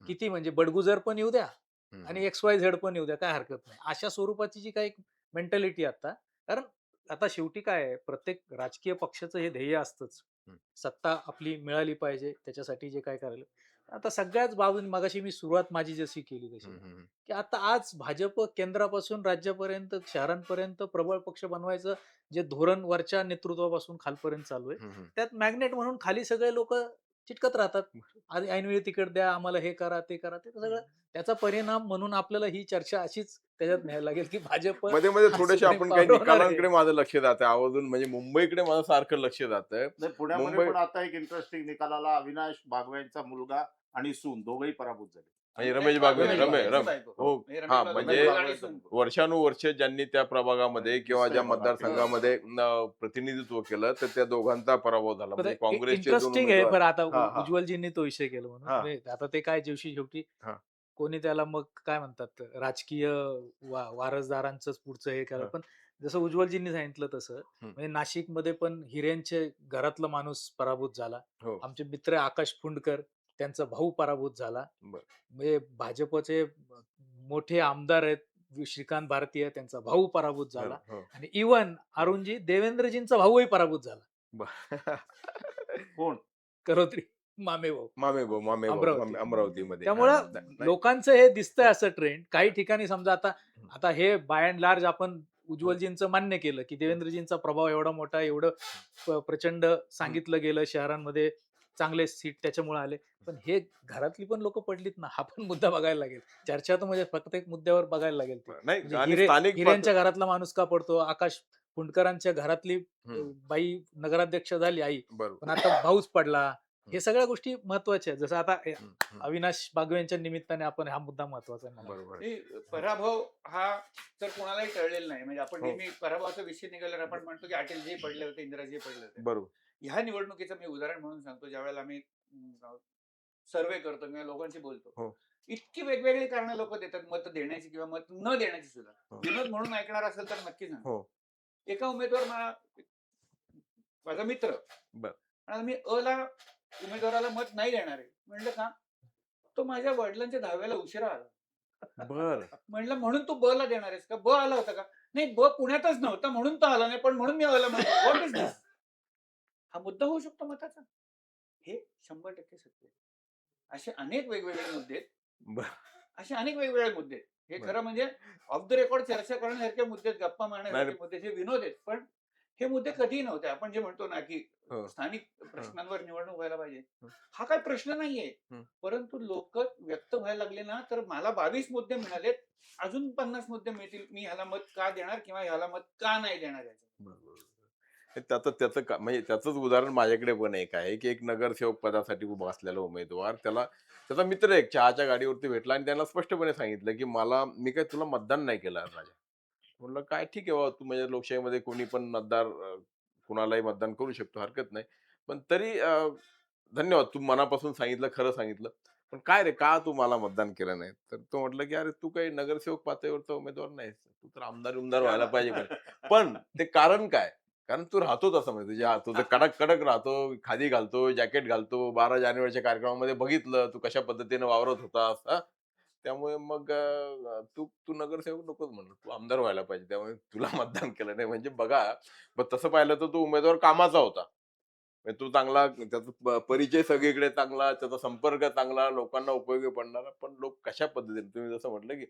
किती म्हणजे बडगुजर पण येऊ द्या हं, आणि XYZ पण येऊ द्या, काय हरकत नाही. अशा स्वरूपाची जी काही मेंटॅलिटी आता, कारण आता शेवटी काय आहे, प्रत्येक राजकीय पक्षाचं हे ध्येय असतंच. हं. सत्ता आपली मिळाली पाहिजे, त्याच्यासाठी जे काय करायला. आता सगळ्याच बाजूंनी मगाशी मी सुरुवात माझी जशी केली तशी, हं, हं, की आता आज भाजप केंद्रापासून राज्यापर्यंत, शहरांपर्यंत प्रबळ पक्ष बनवायचं जे धोरण वरच्या नेतृत्वापासून खालपर्यंत चालू आहे, हं, हं. त्यात मॅग्नेट म्हणून खाली सगळे लोक चिटकत राहतात. आणि ऐनवेळी तिकीट द्या, आम्हाला हे करा, ते करा. ते सगळं त्याचा परिणाम म्हणून आपल्याला ही चर्चा अशीच त्याच्यात न्यायला लागेल, की भाजप मध्ये-मध्ये हा थोडेसे सुप्रीम आपण काही पॉवर होणार आहे. निकालांकडे माझं लक्ष जातं आवर्जून, म्हणजे मुंबईकडे माझं सारखं लक्ष जातं. नाही, पुण्यामध्ये मुंबई पण आता एक इंटरेस्टिंग निकाल आला. अविनाश बागवेंचा मुलगा आणि सून दोघंही पराभूत झाले. म्हणजे रमेश बागवे, रमेश रमे बागवे. रम हो, रमेश हां, बागवे म्हणजे आणि सुन. वर्षानुवर्षे ज्यांनी त्या प्रभागामध्ये किंवा ज्या दिसतंय बघा. मतदारसंघामध्ये प्रतिनिधित्व केलं, तर त्या दोघांचा पराभव झाला. म्हणजे काँग्रेसचे 2 इंटरेस्टिंग आहे, उमेदवार. पण आता हां, हां. उज्ज्वलजींनी तो विषय केला म्हणून हां. म्हणजे आता ते काय दिवशी शेवटी हां. कोणी त्याला मग काय म्हणतात राजकीय वारसदारांचंच पुढचं हे केलं. हां. पण जसं उज्ज्वलजींनी सांगितलं तसं हं. म्हणजे नाशिकमध्ये पण हिरेंचे घरातला माणूस पराभूत झाला. हो. आमचे मित्र आकाश फुंडकर त्यांचा भाऊ पराभूत झाला. बरं. म्हणजे भाजपचे मोठे आमदार आहेत श्रीकांत भारतीय, त्यांचा भाऊ पराभूत झाला. हो. आणि इवन अरुणजी देवेंद्रजींचा भाऊही पराभूत झाला. बरं. कोण? करोत्री मामे भाऊ अमरावती. अमरावतीमध्ये. त्यामुळं हां. नाही. लोकांचं हे दिसतंय असं ट्रेंड. काही ठिकाणी समजा आता आता हे बाय अँड लार्ज आपण उज्ज्वलजींचं मान्य केलं, की देवेंद्रजींचा प्रभाव एवढा मोठा, एवढं प्रचंड सांगितलं गेलं शहरांमध्ये चांगले सीट त्याच्यामुळे आले. पण हे घरातली पण लोक पडलीत ना, हा पण मुद्दा बघायला लागेल. चर्चा तर म्हणजे प्रत्येक मुद्द्यावर बघायला लागेल ते. नाही म्हणजे आणि स्थानिक हिऱ्यांच्या घरातला माणूस का पडतो? आकाश फुंडकरांच्या घरातली हं. बाई नगराध्यक्ष झाली आई, बरोबर. पण आता भाऊच पडला. हे सगळ्या गोष्टी महत्वाच्या आहेत. जसं आता हं, हं. अविनाश बागवे यांच्या निमित्ताने आपण हा मुद्दा महत्वाचा आहे मला वाटतं. बरोबर. हे पराभव हा तर कोणालाही टळलेला नाही. म्हणजे आपण हो. नेहमी पराभवाचा विषय निघाल्यावर आपण म्हणतो की अटलजी पडले होते, इंदिराजी पडले होते. बरोबर. ह्या निवडणुकीचं मी उदाहरण म्हणून सांगतो. ज्यावेळेला आम्ही सर्वे करतो किंवा लोकांशी बोलतो, हो. इतकी वेगवेगळी कारणं लोक देतात मत देण्याची किंवा मत न देण्याची सुद्धा. हो. विनोद म्हणून ऐकणार असेल तर नक्की सांग. हो. एका उमेदवार माझा मित्र बरं. आणि मी ला उमेदवाराला मत नाही देणार आहे. म्हणलं का? तो माझ्या वडिलांच्या 10व्याला उशिरा आला. बरं. म्हणलं म्हणून तू ब ला देणार आहेस का? ब आला होता का? नाही, ब पुण्यातच नव्हता म्हणून तो आला नाही, पण म्हणून मी अला म्हणतो. व्हॉट इज दिस? हा मुद्दा होऊ शकतो मताचा? हे 100% सत्य आहे. असे अनेक वेगवेगळे मुद्दे आहेत. बरं. असे अनेक वेगवेगळे मुद्दे आहेत. हे बरं. खरं म्हणजे ऑफ द रेकॉर्ड चर्चा करण्यासारखे मुद्दे आहेत, गप्पा मारण्यासारखे नाही. मुद्दे, जे विनोद आहेत. पण हे मुद्दे कधीही नव्हते. आपण जे म्हणतो ना, की हो. स्थानिक प्रश्नांवर निवडणूक व्हायला पाहिजे. हं. हा काही प्रश्न नाहीये. हं. परंतु लोक व्यक्त व्हायला लागले ना, तर मला 22 मुद्दे मिळालेत. अजून 50 मुद्दे मिळतील. मी ह्याला मत का देणार किंवा ह्याला मत का नाही देणार याचं. बरोबर. त्याचं म्हणजे त्याचंच उदाहरण माझ्याकडे पण एक आहे, की एक नगरसेवक पदासाठी उभा असलेला उमेदवार त्याचा मित्र एक चहाच्या गाडीवरती भेटला आणि त्यांना स्पष्टपणे सांगितलं, की मी काय तुला मतदान नाही केलं राजा. म्हणलं काय ठीक आहे बाबा, तू म्हणजे लोकशाहीमध्ये कोणी पण कुणालाही मतदान करू शकतो, हरकत नाही. पण तरी धन्यवाद, तू मनापासून सांगितलं, खरं सांगितलं. पण काय रे, का तू मला मतदान केलं नाही? तर तो म्हटलं, की "अरे तू काही नगरसेवक पातळीवरचा उमेदवार नाहीस. तू तर आमदार व्हायला पाहिजे म्हणे." पण ते कारण काय? कारण तू राहतो तसं म्हणजे तुझं कडक राहतो, खादी घालतो, जॅकेट घालतो. 12 जानेवारीच्या कार्यक्रमामध्ये बघितलं तू कशा पद्धतीने वावरत होतास. त्यामुळे मग तू तू नगरसेवक नकोच म्हणलं. तू आमदार व्हायला पाहिजे. त्यामुळे तुला मतदान केलं नाही. म्हणजे बघा, मग तसं पाहिलं तर तो उमेदवार कामाचा होता. म्हणजे तो चांगला, त्याचा परिचय सगळीकडे चांगला, त्याचा संपर्क चांगला, लोकांना उपयोगी पडणारा. पण लोक कशा पद्धतीने, तुम्ही जसं म्हटलं, की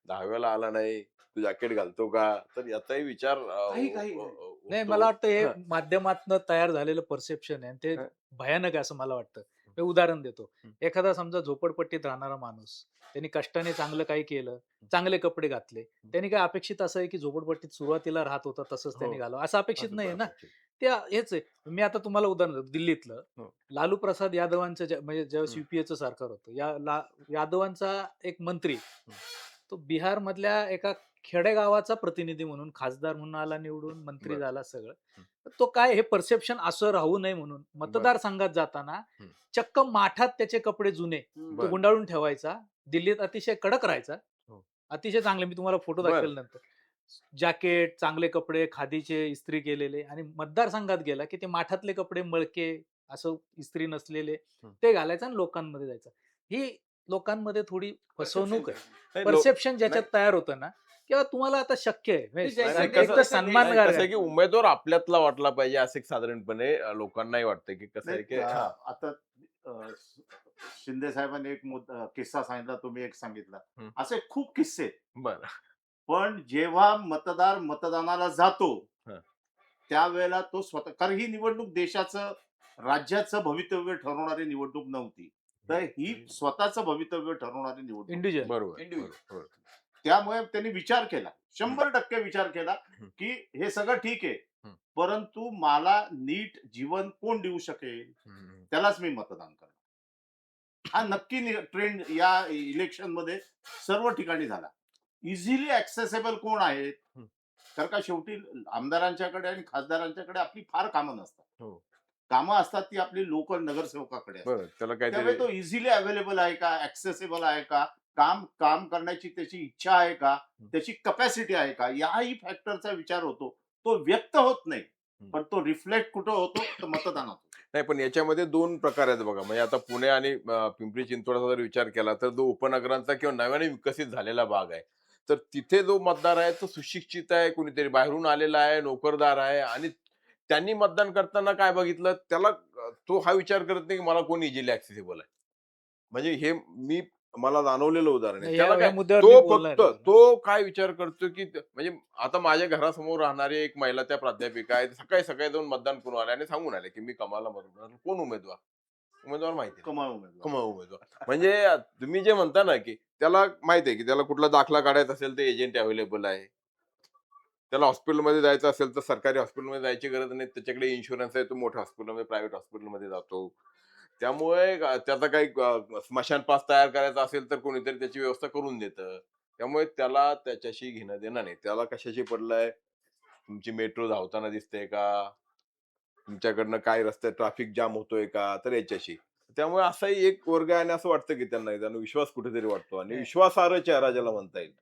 10व्याला आला नाही, तू जॅकेट घालतो का? तर याचाही विचार काही. नाही, होतो. मला वाटतं हे हां. माध्यमातनं तयार झालेलं परसेप्शन आहे आणि ते हां. भयानक आहे असं मला वाटतं. मी उदाहरण देतो. हं. एखादा समजा झोपडपट्टीत राहणारा माणूस, त्यांनी कष्टाने चांगलं काही केलं, चांगले कपडे घातले. त्यांनी काय अपेक्षित असं आहे, की झोपडपट्टीत सुरुवातीला राहत होता तसंच त्यांनी हो. घालावं, असं अपेक्षित असं नाहीये ना. अपेक्षित. हेच आहे. मी आता तुम्हाला उदाहरण देतो दिल्लीतलं. हो. लालू प्रसाद यादवांचं म्हणजे ज्यावेळेस हं. युपीएचं सरकार होतं. यादवांचा एक मंत्री तो बिहारमधल्या एका खेडेगावाचा प्रतिनिधी म्हणून खासदार म्हणून आला निवडून, मंत्री बरं. झाला सगळं. हं. तर तो काय हे परसेप्शन असं राहू नये म्हणून मतदारसंघात जाताना हं. चक्क माठात त्याचे कपडे जुने तो बरं. गुंडाळून ठेवायचा. दिल्लीत अतिशय कडक राहायचा. हो. अतिशय चांगले मी तुम्हाला फोटो बरं. दाखवेल नंतर. जॅकेट, चांगले कपडे, खादीचे इस्त्री केलेले आणि मतदारसंघात गेला, की ते माठातले कपडे मळके, असं इस्त्री नसलेले हं. ते घालायचं आणि लोकांमध्ये जायचं. ही लोकांमध्ये थोडी फसवणूक आहे. नाही, लो- परसेप्शन ज्याच्यात नाही. तयार होतं ना, किंवा तुम्हाला आता शक्य आहे. नाही, नाही, एक कसं- तर सन्मानगार कसं आहे आहे. की उमेदवार आपल्यातला वाटला पाहिजे असं एक साधारणपणे लोकांनाही वाटतं की कसं आहे की नाही, हा. आता शिंदे साहेबांनी एक किस्सा सांगितला, तुम्ही एक सांगितला. हं. असे खूप किस्से आहेत. बरं. पण जेव्हा मतदार मतदानाला जातो हं. त्यावेळेला तो स्वतः, कारण ही निवडणूक देशाचं राज्याचं भवितव्य ठरवणारी निवडणूक नव्हती, तर ही स्वतःचं भवितव्य ठरवणारी निवडणूक. इंडिव्हिज्युअल. बरोबर Individual. बरोबर. त्यामुळे त्यांनी विचार केला, 100% विचार केला हं. की हे सगळं ठीक आहे, हं. परंतु मला नीट जीवन कोण देऊ शकेल हम्म. त्यालाच मी मतदान करणार. हा नक्की ट्रेंड या इलेक्शन मध्ये सर्व ठिकाणी झाला. इझिली ऍक्सेसेबल कोण आहेत, हं. कारण का शेवटी आमदारांच्याकडे आणि खासदारांच्याकडे आपली फार कामं नसतात. हो. कामं असतात ती आपली लोकल नगरसेवकाकडे असतात. बरं त्याला त्यामुळे काहीतरी तो इझिली अवेलेबल आहे का, ऍक्सेसेबल आहे का, काम काम करण्याची त्याची इच्छा आहे का, त्याची कपॅसिटी आहे का, याही फॅक्टरचा विचार होतो. तो व्यक्त होत नाही, पण तो रिफ्लेक्ट कुठं होतो, तर मतदानात होतो. नाही, पण याच्यामध्ये दोन प्रकार आहेत बघा. म्हणजे आता पुणे आणि पिंपरी चिंचवडचा जर विचार केला तर जो उपनगरांचा किंवा नव्याने विकसित झालेला भाग आहे. तर तिथे जो मतदार आहे तो सुशिक्षित आहे, कुणीतरी बाहेरून आलेला आहे, नोकरदार आहे आणि त्यांनी मतदान करताना काय बघितलं त्याला तो हा विचार करत नाही की मला कोण इझिली ऍक्सेसिबल आहे. म्हणजे हे मला जाणवलेलं उदाहरण आहे. त्याला या काय मुद्द्यावर तो मी बोलणार फक्त आहे जरा. तो काय विचार करतो की म्हणजे आता माझ्या घरासमोर राहणारी एक महिला त्या प्राध्यापिका आहेत. सकाळी सकाळी जाऊन मतदान करून आले आणि सांगून आले की मी कमळाला मतदान करणार. कोण उमेदवार? उमेदवार माहिती नाही. कमाल उमेदवार. कमळ उमेदवार. म्हणजे तुम्ही जे म्हणता ना की त्याला माहिती आहे की त्याला कुठला दाखला काढायचा असेल तर एजंट अवेलेबल आहे. त्याला हॉस्पिटलमध्ये जायचं असेल तर सरकारी हॉस्पिटलमध्ये जायची गरज नाही. त्याच्याकडे इन्शुरन्स आहे. तो मोठ्या हॉस्पिटलमध्ये, प्रायव्हेट हॉस्पिटलमध्ये जातो. त्यामुळे त्याचा काही स्मशान पास तयार करायचा असेल तर कोणीतरी त्याची व्यवस्था करून देतं. त्यामुळे त्याला त्याच्याशी घेणं देणं नाही. त्याला कशाशी पडलंय? तुमची मेट्रो धावताना दिसते का? तुमच्याकडनं काय रस्त्यात ट्रॅफिक जाम होतोय का? तर याच्याशी. त्यामुळे असाही एक वर्ग आहे आणि असं वाटतं की त्यांना विश्वास कुठेतरी वाटतो आणि नाही. विश्वासार्ह चेहरा ज्याला म्हणता येईल.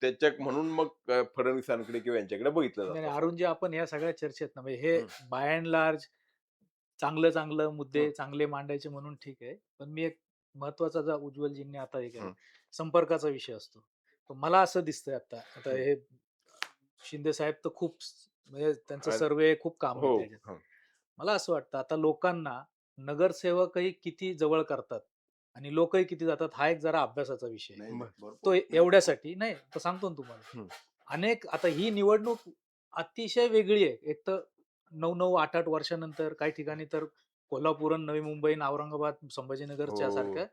त्याच्या म्हणून मग फडणवीसांकडे किंवा यांच्याकडे बघितलं नाही, जातं. नाही, अरुणजी आपण या सगळ्या चर्चेत ना म्हणजे हे हं. बाय अँड लार्ज चांगलं मुद्दे हं. चांगले मांडायचे म्हणून ठीक आहे. पण मी एक महत्वाचा जो उज्ज्वलजींनी आता हे केलं हं. संपर्काचा विषय असतो. तर मला असं दिसतंय आता हं. हे शिंदे साहेब तर खूप म्हणजे त्यांचं आणि- सर्वे खूप काम आहे हो. त्याच्यात. हं. मला असं वाटतं आता लोकांना नगरसेवकही किती जवळ करतात आणि लोकही किती जातात हा एक जरा अभ्यासाचा विषय आहे. नाही, बरं. भरपूर. तो एवढ्यासाठी नाही तर सांगतो ना तुम्हाला. हं. अनेक आता ही निवडणूक अतिशय वेगळी आहे. एक तर 9-9, 8-8 वर्षानंतर काही ठिकाणी तर कोल्हापूर, नवी मुंबई, आणि औरंगाबाद, संभाजीनगरच्या हो. सारख्या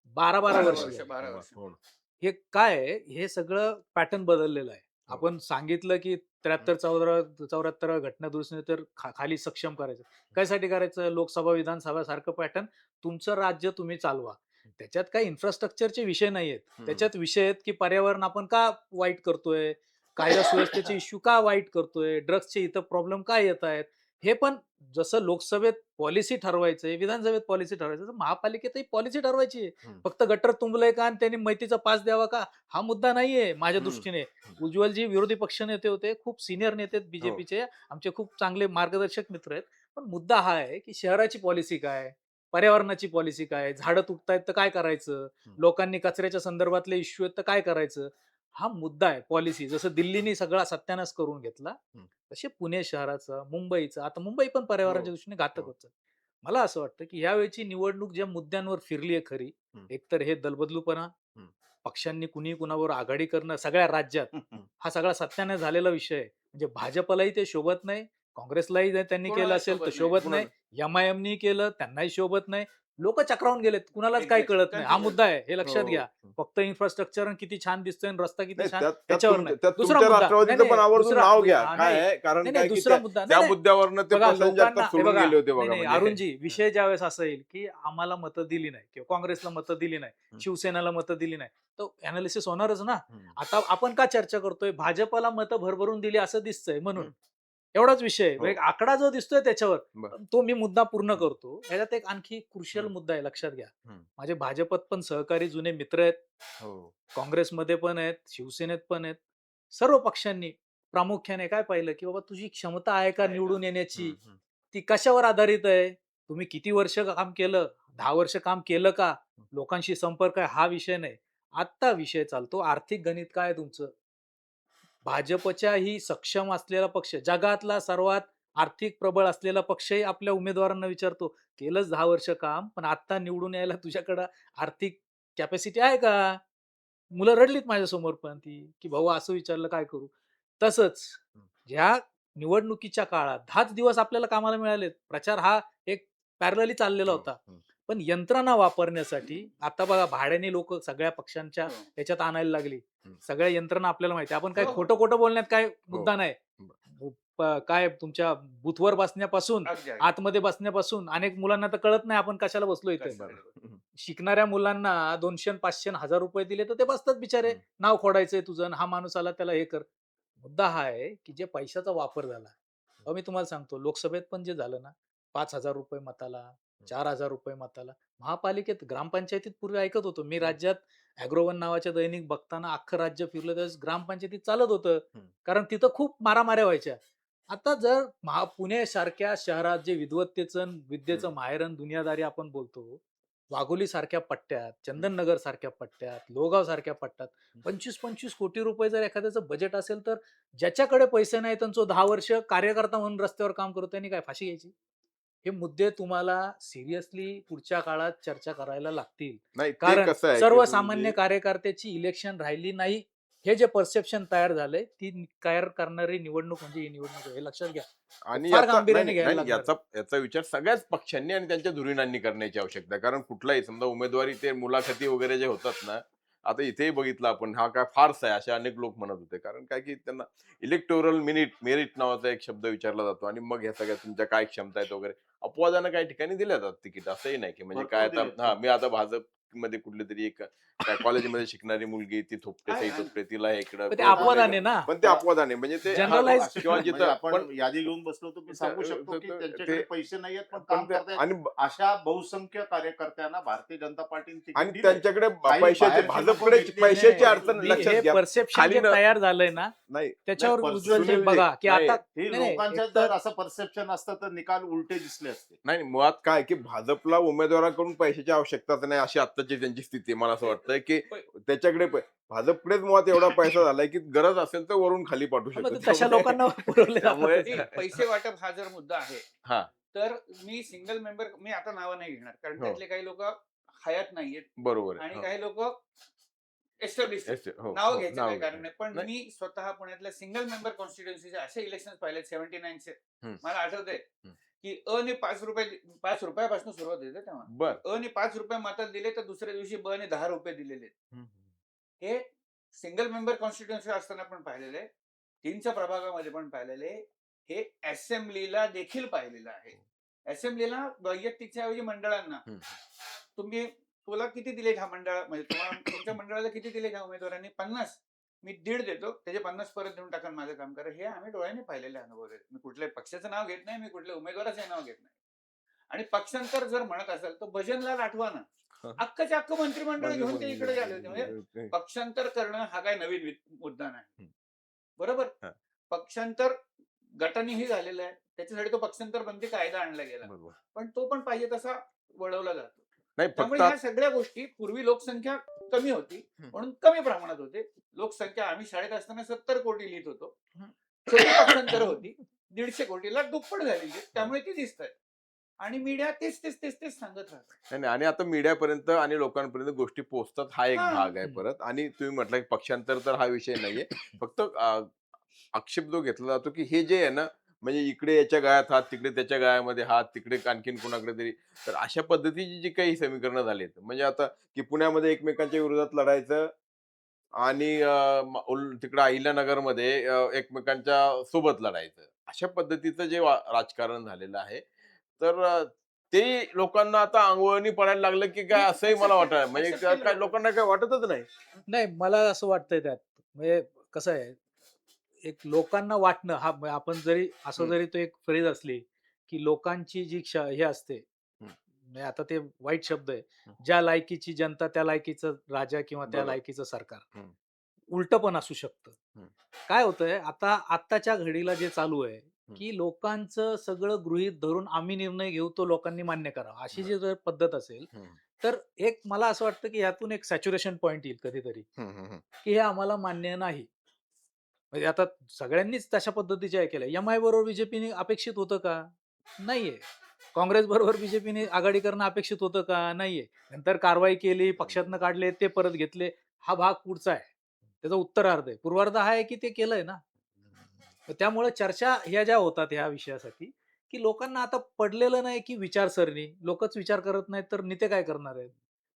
12-12 12 वर्ष वर्ष, झाली. 12 वर्ष. हो ना. हे काय आहे? हे सगळं पॅटर्न बदललेलं आहे. हो. आपण सांगितलं की 73-74 घटना दुरुस्ती तर खाली सक्षम करायचं. कशासाठी करायचं? लोकसभा, विधानसभा सारखं पॅटर्न तुमचं राज्य तुम्ही चालवा. त्याच्यात काही इन्फ्रास्ट्रक्चरचे विषय नाहीयेत. हं. त्याच्यात विषय आहेत की पर्यावरण आपण का वाईट करतोय? कायदा सुव्यवस्थेचे इश्यू का वाईट करतोय? ड्रग्सचे इथं प्रॉब्लेम काय येत आहेत? हे पण जसं लोकसभेत पॉलिसी ठरवायचंय, विधानसभेत पॉलिसी ठरवायचं, तर महापालिकेतही पॉलिसी ठरवायची आहे. हं. फक्त गटर तुंबलंय का आणि त्यांनी मैतीचा पास द्यावा का? हा मुद्दा नाहीये माझ्या हं. दृष्टीने. उज्ज्वलजी विरोधी पक्ष नेते होते, खूप सिनियर नेते आहेत बीजेपीचे, आमचे खूप चांगले मार्गदर्शक मित्र आहेत. पण मुद्दा हा आहे की शहराची पॉलिसी काय? पर्यावरणाची पॉलिसी काय? झाडं तुटतायत तर काय करायचं? लोकांनी कचऱ्याच्या संदर्भातले इश्यू आहेत तर काय करायचं? हा मुद्दा आहे पॉलिसी. जसं दिल्लीने सगळा सत्यानाश करून घेतला, हं. तसे पुणे शहराचं, मुंबईचं, आता मुंबई पण पर्यावरणाच्या हो. दृष्टीने घातक हो. होत चालली. मला असं वाटतं की यावेळची निवडणूक ज्या मुद्द्यांवर फिरली आहे खरी, हं. एकतर हे दलबदलूपणा, हं. पक्षांनी कुणी कुणावर आघाडी करणं सगळ्या राज्यात, हा सगळा सत्यानाश झालेला विषय आहे. म्हणजे भाजपलाही ते शोभत नाही, काँग्रेसलाही जर त्यांनी केलं कोणाला असेल तर शोभत शोभत नाही, MIM केलं त्यांनाही शोभत नाही. लोक चक्रावून गेलेत, कुणालाच काही Exactly. कळत नाही. हा मुद्दा आहे, हे लक्षात हो. घ्या. फक्त इन्फ्रास्ट्रक्चर किती छान दिसतोय आणि रस्ता किती नाही, छान त्यात त्याच्यावर नाही. त्यात दुसरा तुमच्या मुद्दा राष्ट्रवादीचं नाही, पण आवर्जून दुसरा नाव घ्या. हा, काय नाही, आहे कारण नाही, काय नाही, की दुसरा मुद्दा त्या नाही, मुद्द्यावरनं ते बघा प्रसंग लोकांना आता हे सोडून बघा, गेले होते नाही बघा नाही म्हणजे. अरुणजी, विषय ज्यावेळेस असा येईल की आम्हाला मतं दिली नाही किंवा काँग्रेसला मतं दिली नाही, शिवसेनेला मतं दिली नाही, तो अनालिसिस होणारच ना. आता आपण का चर्चा करतोय, भाजपला मतं भरभरून दिली असं दिसतंय म्हणून, एवढाच विषय आहे. हो. एक आकडा जो दिसतोय त्याच्यावर, बरं. पण तो मी मुद्दा पूर्ण करतो. ह्याच्यात एक आणखी क्रुशियल हम्म. मुद्दा आहे, लक्षात घ्या. हम्म. माझे भाजपत पण सहकारी जुने मित्र आहेत, हो. काँग्रेसमध्ये पण आहेत, शिवसेनेत पण आहेत. सर्व पक्षांनी प्रामुख्याने काय पाहिलं, की बाबा तुझी क्षमता आहे का आहे का? निवडून येण्याची? हम्म, हम्म. ती कशावर आधारित आहे? तुम्ही किती वर्ष काम केलं? 10 वर्ष काम केलं का? लोकांशी संपर्क आहे हा विषय नाही. आत्ता विषय चालतो आर्थिक गणित काय आहे तुमचं? भाजपच्याही सक्षम असलेला पक्ष, जगातला सर्वात आर्थिक प्रबळ असलेला पक्षही आपल्या उमेदवारांना विचारतो, केलंच 10 वर्ष काम, पण आता निवडून यायला तुझ्याकडं आर्थिक कॅपॅसिटी आहे का? मुलं रडलीत माझ्यासमोर पण ती, की भाऊ असं विचारलं काय करू? तसंच ह्या निवडणुकीच्या काळात 10च दिवस आपल्याला कामाला मिळालेत. प्रचार हा एक पॅरलली चाललेला हो, होता. हो. पण यंत्रणा वापरण्यासाठी आता बघा भाड्याने लोक सगळ्या पक्षांच्या हो. ह्याच्यात आणायला लागली. हम्म. सगळ्या यंत्रणा आपल्याला माहिती आहे. आपण काय हो, हो. खोटं खोटं बोलण्यात काय मुद्दा नाही. ब- काय तुमच्या बूथवर बसण्यापासून, अगदी, अगदी. आतमध्ये बसण्यापासून अनेक मुलांना तर कळत नाही आपण कशाला बसलो इथे. बरं. हम्म. शिकणाऱ्या मुलांना 200 500 1000 रुपये दिले तर ते बसतात बिचारे. हम्म. नाव खोडायचंय तुझं आणि हा माणूस आला त्याला हे कर. मुद्दा हा आहे की जे पैशाचा वापर झाला. अहो मी तुम्हाला सांगतो, लोकसभेत पण जे झालं ना, 5,000 रुपये मताला, 4,000 रुपये मताला. महापालिकेत, ग्रामपंचायतीत पूर्वी ऐकत होतो. मी राज्यात अॅग्रोवन नावाच्या दैनिक बघताना अख्खं राज्य फिरलं, त्यावेळेस ग्रामपंचायतीत चालत होतं. कारण तिथं खूप मारामाऱ्या व्हायच्या. आता जर पुणे सारख्या शहरात जे विद्वत्तेचं आणि विद्येचं माहेरन दुनियादारी आपण बोलतो, वाघोली सारख्या पट्ट्यात, चंदननगर सारख्या पट्ट्यात, लोहगाव सारख्या पट्ट्यात 25-25 कोटी रुपये जर एखाद्याचं बजेट असेल, तर ज्याच्याकडे पैसे नाहीत आणि जो 10 वर्ष कार्यकर्ता म्हणून रस्त्यावर काम करतो त्यांनी काय फाशी घ्यायची? हे मुद्दे तुम्हाला सिरियसली पुढच्या काळात चर्चा करायला लागतील. नाही ते कारण कसं आहे की सर्वसामान्य तुम्ही- कार्यकर्त्याची इलेक्शन राहिली नाही, हे जे परसेप्शन तयार झालंय, ती तयार करणारी निवडणूक म्हणजे ही निवडणूक आहे. हे लक्षात घ्या. आणि फार याचा गांभीर्याने नाही, घ्यायला नाही, लागणार. याचा विचार सगळ्याच पक्षांनी आणि त्यांच्या धुरीणांनी करण्याची आवश्यकता आहे. कारण कुठलाही समजा उमेदवारी ते मुलाखती वगैरे जे होतात ना, आता इथेही बघितलं आपण हा काय फार्स आहे असे अनेक लोक म्हणत होते. कारण काय की त्यांना इलेक्टोरल मेरिट नावाचा एक शब्द विचारला जातो आणि मग ह्या सगळ्या तुमच्या काय क्षमता आहेत वगैरे अपवादानं काही ठिकाणी दिल्या जातात तिकीट. असंही नाही की म्हणजे काय भरपूर आता दिलेत. हा मी आता भाजप मध्ये कुठली तरी एक काय कॉलेजमध्ये शिकणारी मुलगी ती थोपटे आहे, सही आहे. थोपटे तिला हे इकडं पण ते अपवादाने ना. पण ते अपवादाने म्हणजे ते Generalize हा, किंवा म्हणजे जिथं आपण पण यादी घेऊन बसलो तर मी सांगू शकतो की ते- त्यांच्याकडे पैसे नाहीयेत पण पण काम ते- करतायत. आणि अशा बहुसंख्य कार्यकर्त्यांना भारतीय जनता पार्टीने तिकीट आणि दिलंय. त्यांच्याकडे काही पैशाची बाहेरचे भाजपकडे लोकं घेतले पैशाची नाही. अडचण मी लक्षात हे घ्या. परसेप्शन खाली जे ना- तयार झालंय ना, नाही त्याच्यावर नाही, उज्ज्वल सुनील बघा की नाही, आता ही नाही, नाही, लोकांच्या एकतर- जर असं परसेप्शन असतं तर निकाल उलटे दिसले असते. नाही मुळात काय की भाजपला उमेदवाराकडून पैशाची आवश्यकताच नाही अशी आत्ताची त्यांची स्थिती आहे. मला असं वाटतं की त्याच्याकडे भाजपकडेच मुळात एवढा पैसा झालाय की गरज असेल तर वरून खाली पाठवू मग शकतो. तशा लोकांना पुरवले त्यामुळे- जातात. नाही, पैसे वाटप हा जर मुद्दा आहे हा. तर मी सिंगल मेंबर, मी आता नावं नाही घेणार कारण हो. त्यातले काही लोक हयात नाहीयेत बरोबर आहे. आणि हो. काही लोक एस्टॅब्लिश हो, नाव हो, घ्यायचं नाव काही घ्यायचं. कारण नाही. पण नाही. मी स्वतः पुण्यातल्या सिंगल मेंबर कॉन्स्टिट्युन्सीचे असे इलेक्शन पाहिले 79चे. हम्म. मला आठवतंय हम्म. की ने 5 रुपयापासून सुरुवात होते तेव्हा. बर ने 5 रुपये मतात दिले तर दुसऱ्या दिवशी ने 10 रुपये दिलेले. हे सिंगल मेंबर कॉन्स्टिट्युन्सी असताना पण पाहिलेलं आहे, 3च्या प्रभागामध्ये पण पाहिलेलं आहे, हे असेंब्लीला देखील पाहिलेलं आहे. असेंब्लीला वैयक्तिकच्या ऐवजी मंडळांना तुला किती दिले ह्या मंडळा, म्हणजे तुम्हाला तुमच्या मंडळाला किती दिले ह्या उमेदवारांनी? 50. मी 1.5 देतो, त्याचे 50 परत देऊन टाका, माझं काम करा. हे आम्ही डोळ्याने पाहिलेले अनुभव आहेत. मी कुठल्याही पक्षाचं नाव घेत नाही, मी कुठल्या उमेदवाराचं नाव घेत नाही. आणि पक्षांतर जर म्हणत असेल तर भजनलाल आठवा ना, अख्खच्या अख्खं मंत्रिमंडळ घेऊन ते इकडे गेले होते. म्हणजे पक्षांतर करणं हा काय नवीन मुद्दा नाही, बरोबर? हा. पक्षांतर गटानेही झालेला आहे, त्याच्यासाठी तो पक्षांतर बंदी कायदा आणला गेला, बरोबर. पण तो पण पाहिजे तसा वळवला जातो. नाही त्यामुळे फक्त ह्या सगळ्या गोष्टी, पूर्वी लोकसंख्या कमी होती म्हणून कमी प्रमाणात होते. लोकसंख्या आम्ही शाळेत असताना 70 कोटी लिहित होतो, छोटी पक्षांतर होती, 150 कोटीला दुप्पट झालेली, त्यामुळे ती दिसत आहे. आणि मीडिया तेच तेच तेच तेच सांगत राहत. नाही आणि आता मीडियापर्यंत आणि लोकांपर्यंत गोष्टी पोहोचतात हा एक हा. भाग आहे परत. आणि तुम्ही म्हटलं की पक्षांतर तर हा विषय नाहीये. फक्त आक्षेप जो घेतला जातो की हे जे आहे ना म्हणजे इकडे याच्या गळ्यात हात, तिकडे त्याच्या गळ्यामध्ये हात, तिकडे आणखीन कुणाकडे तरी. तर अशा पद्धतीची जी काही समीकरणं झालीत, म्हणजे आता की पुण्यामध्ये एकमेकांच्या विरोधात लढायचं आणि तिकडे अहिल्यानगरमध्ये एकमेकांच्या सोबत लढायचं. अशा पद्धतीचं जे राजकारण झालेलं आहे. तर ते लोकांना आता अंगवळणी पडायला लागलं, की काय असंही मला वाटायला म्हणजे Accept केलं काय लोकांनी. लोकांना काही वाटतच नाही. नाही, मला असं वाटतंय त्यात. म्हणजे कसं आहे, एक लोकांना वाटणं हा म्हणजे आपण जरी असं हं, जरी तो एक फ्रेज असली, की लोकांची जी हे असते, हं, म्हणजे आता ते वाईट शब्द आहे. हं. ज्या लायकीची जनता त्या लायकीचं राजा किंवा त्या बरोबर. लायकीचं सरकार. हं, उलटं पण असू शकतं. हं, काय होतंय आता आत्ताच्या घडीला जे चालू आहे, हं. की लोकांचं सगळं गृहीत धरून आम्ही निर्णय घेऊ तो लोकांनी मान्य करावा. अशी बरं. जी जर पद्धत असेल, हं, तर एक मला असं वाटतं, की ह्यातून एक सॅच्युरेशन पॉइंट येईल कधीतरी, हं, हं, हं. की हे आम्हाला मान्य नाही. म्हणजे आता सगळ्यांनीच तशा पद्धतीचे हे केलं. एम-आय बरोबर बीजेपीने अपेक्षित होतं का? नाहीये. काँग्रेस बरोबर बीजेपीने आघाडी करणं अपेक्षित होतं का? नाहीये. नंतर कारवाई केली, पक्षातनं काढले, ते परत घेतले. हा भाग पुढचा आहे. त्याचा उत्तरार्ध आहे. पूर्वार्ध हा आहे की ते केलंय ना. तर त्यामुळे चर्चा ह्या ज्या होतात ह्या विषयासाठी, की लोकांना आता पडलेलं नाही की विचारसरणी. लोकच विचार करत नाहीत तर नेते काय करणार आहेत?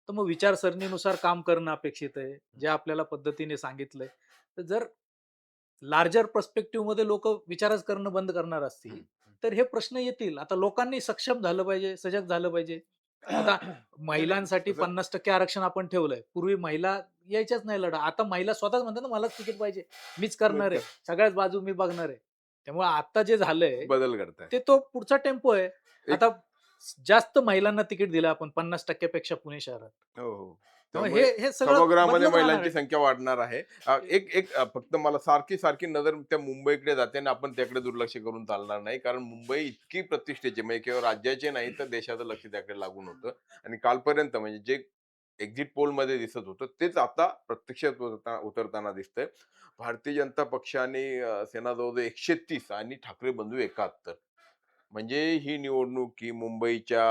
तर मग विचारसरणीनुसार काम करणं अपेक्षित आहे. जे आपल्याला पद्धतीने सांगितलंय. तर जर लार्जर पर्स्पेक्टिव्हमध्ये लोकं विचारच करणं बंद करणार असतील, हं, तर हे प्रश्न येतील. आता लोकांनी सक्षम झालं पाहिजे, सजग झालं पाहिजे. आता नाही, नाही. महिलांसाठी तसं 50% आरक्षण आपण ठेवलंय. पूर्वी महिला यायच्याच नाही लढा. आता महिला स्वतःच म्हणतात ना, मलाच तिकीट पाहिजे. मीच करणार आहे. सगळ्याच बाजू मी बघणार आहे. त्यामुळे आता जे झालंय, बदल करताय. ते तो पुढचा टेम्पो आहे. एक आता जास्त महिलांना तिकीट दिलं आपण 50% पेक्षा पुणे शहरात. हो, हो. त्यामुळे त्यामुळे हे सगळं सभागृहामध्ये बदलत राहणार महिलांची आहे. संख्या वाढणार आहे. एक एक फक्त मला सारखी नजर त्या मुंबईकडे जाते आणि आपण त्याकडे दुर्लक्ष करून चालणार नाही. कारण मुंबई इतकी प्रतिष्ठेची म्हणजे केवळ राज्याचे नाही तर देशाचं लक्ष त्याकडे लागून होतं. आणि कालपर्यंत म्हणजे जे एक्झिट पोलमध्ये दिसत होतं तेच आता प्रत्यक्षात उतरताना दिसतंय. भारतीय जनता पक्षाने सेना जवळ 130 आणि ठाकरे बंधू 71. म्हणजे ही निवडणूक ही मुंबईच्या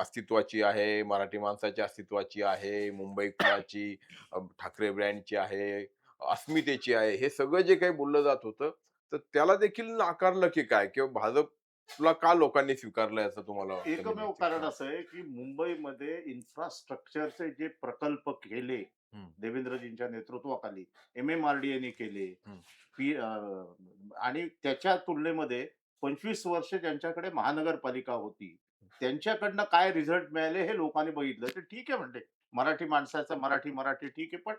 अस्तित्वाची आहे, मराठी माणसाच्या अस्तित्वाची आहे, मुंबई कुणाची, ठाकरे ब्रँडची आहे, अस्मितेची आहे. हे सगळं जे काही बोललं जात होतं, तर त्याला देखील नाकारलं की काय? किंवा भाजपला का लोकांनी स्वीकारलंय असं तुम्हाला वाटतं एकमेव कारण नेमकी? असं आहे की मुंबईमध्ये इन्फ्रास्ट्रक्चरचे जे प्रकल्प केले हं, देवेंद्रजींच्या नेतृत्वाखाली, MMRDA केले, हं, पी आणि त्याच्या तुलनेमध्ये 25 वर्ष ज्यांच्याकडे महानगरपालिका होती, त्यांच्याकडनं काय रिझल्ट मिळाले हे लोकांनी बघितलं. तर ठीक आहे म्हणते, मराठी माणसाचं मराठी, मराठी ठीक आहे. पण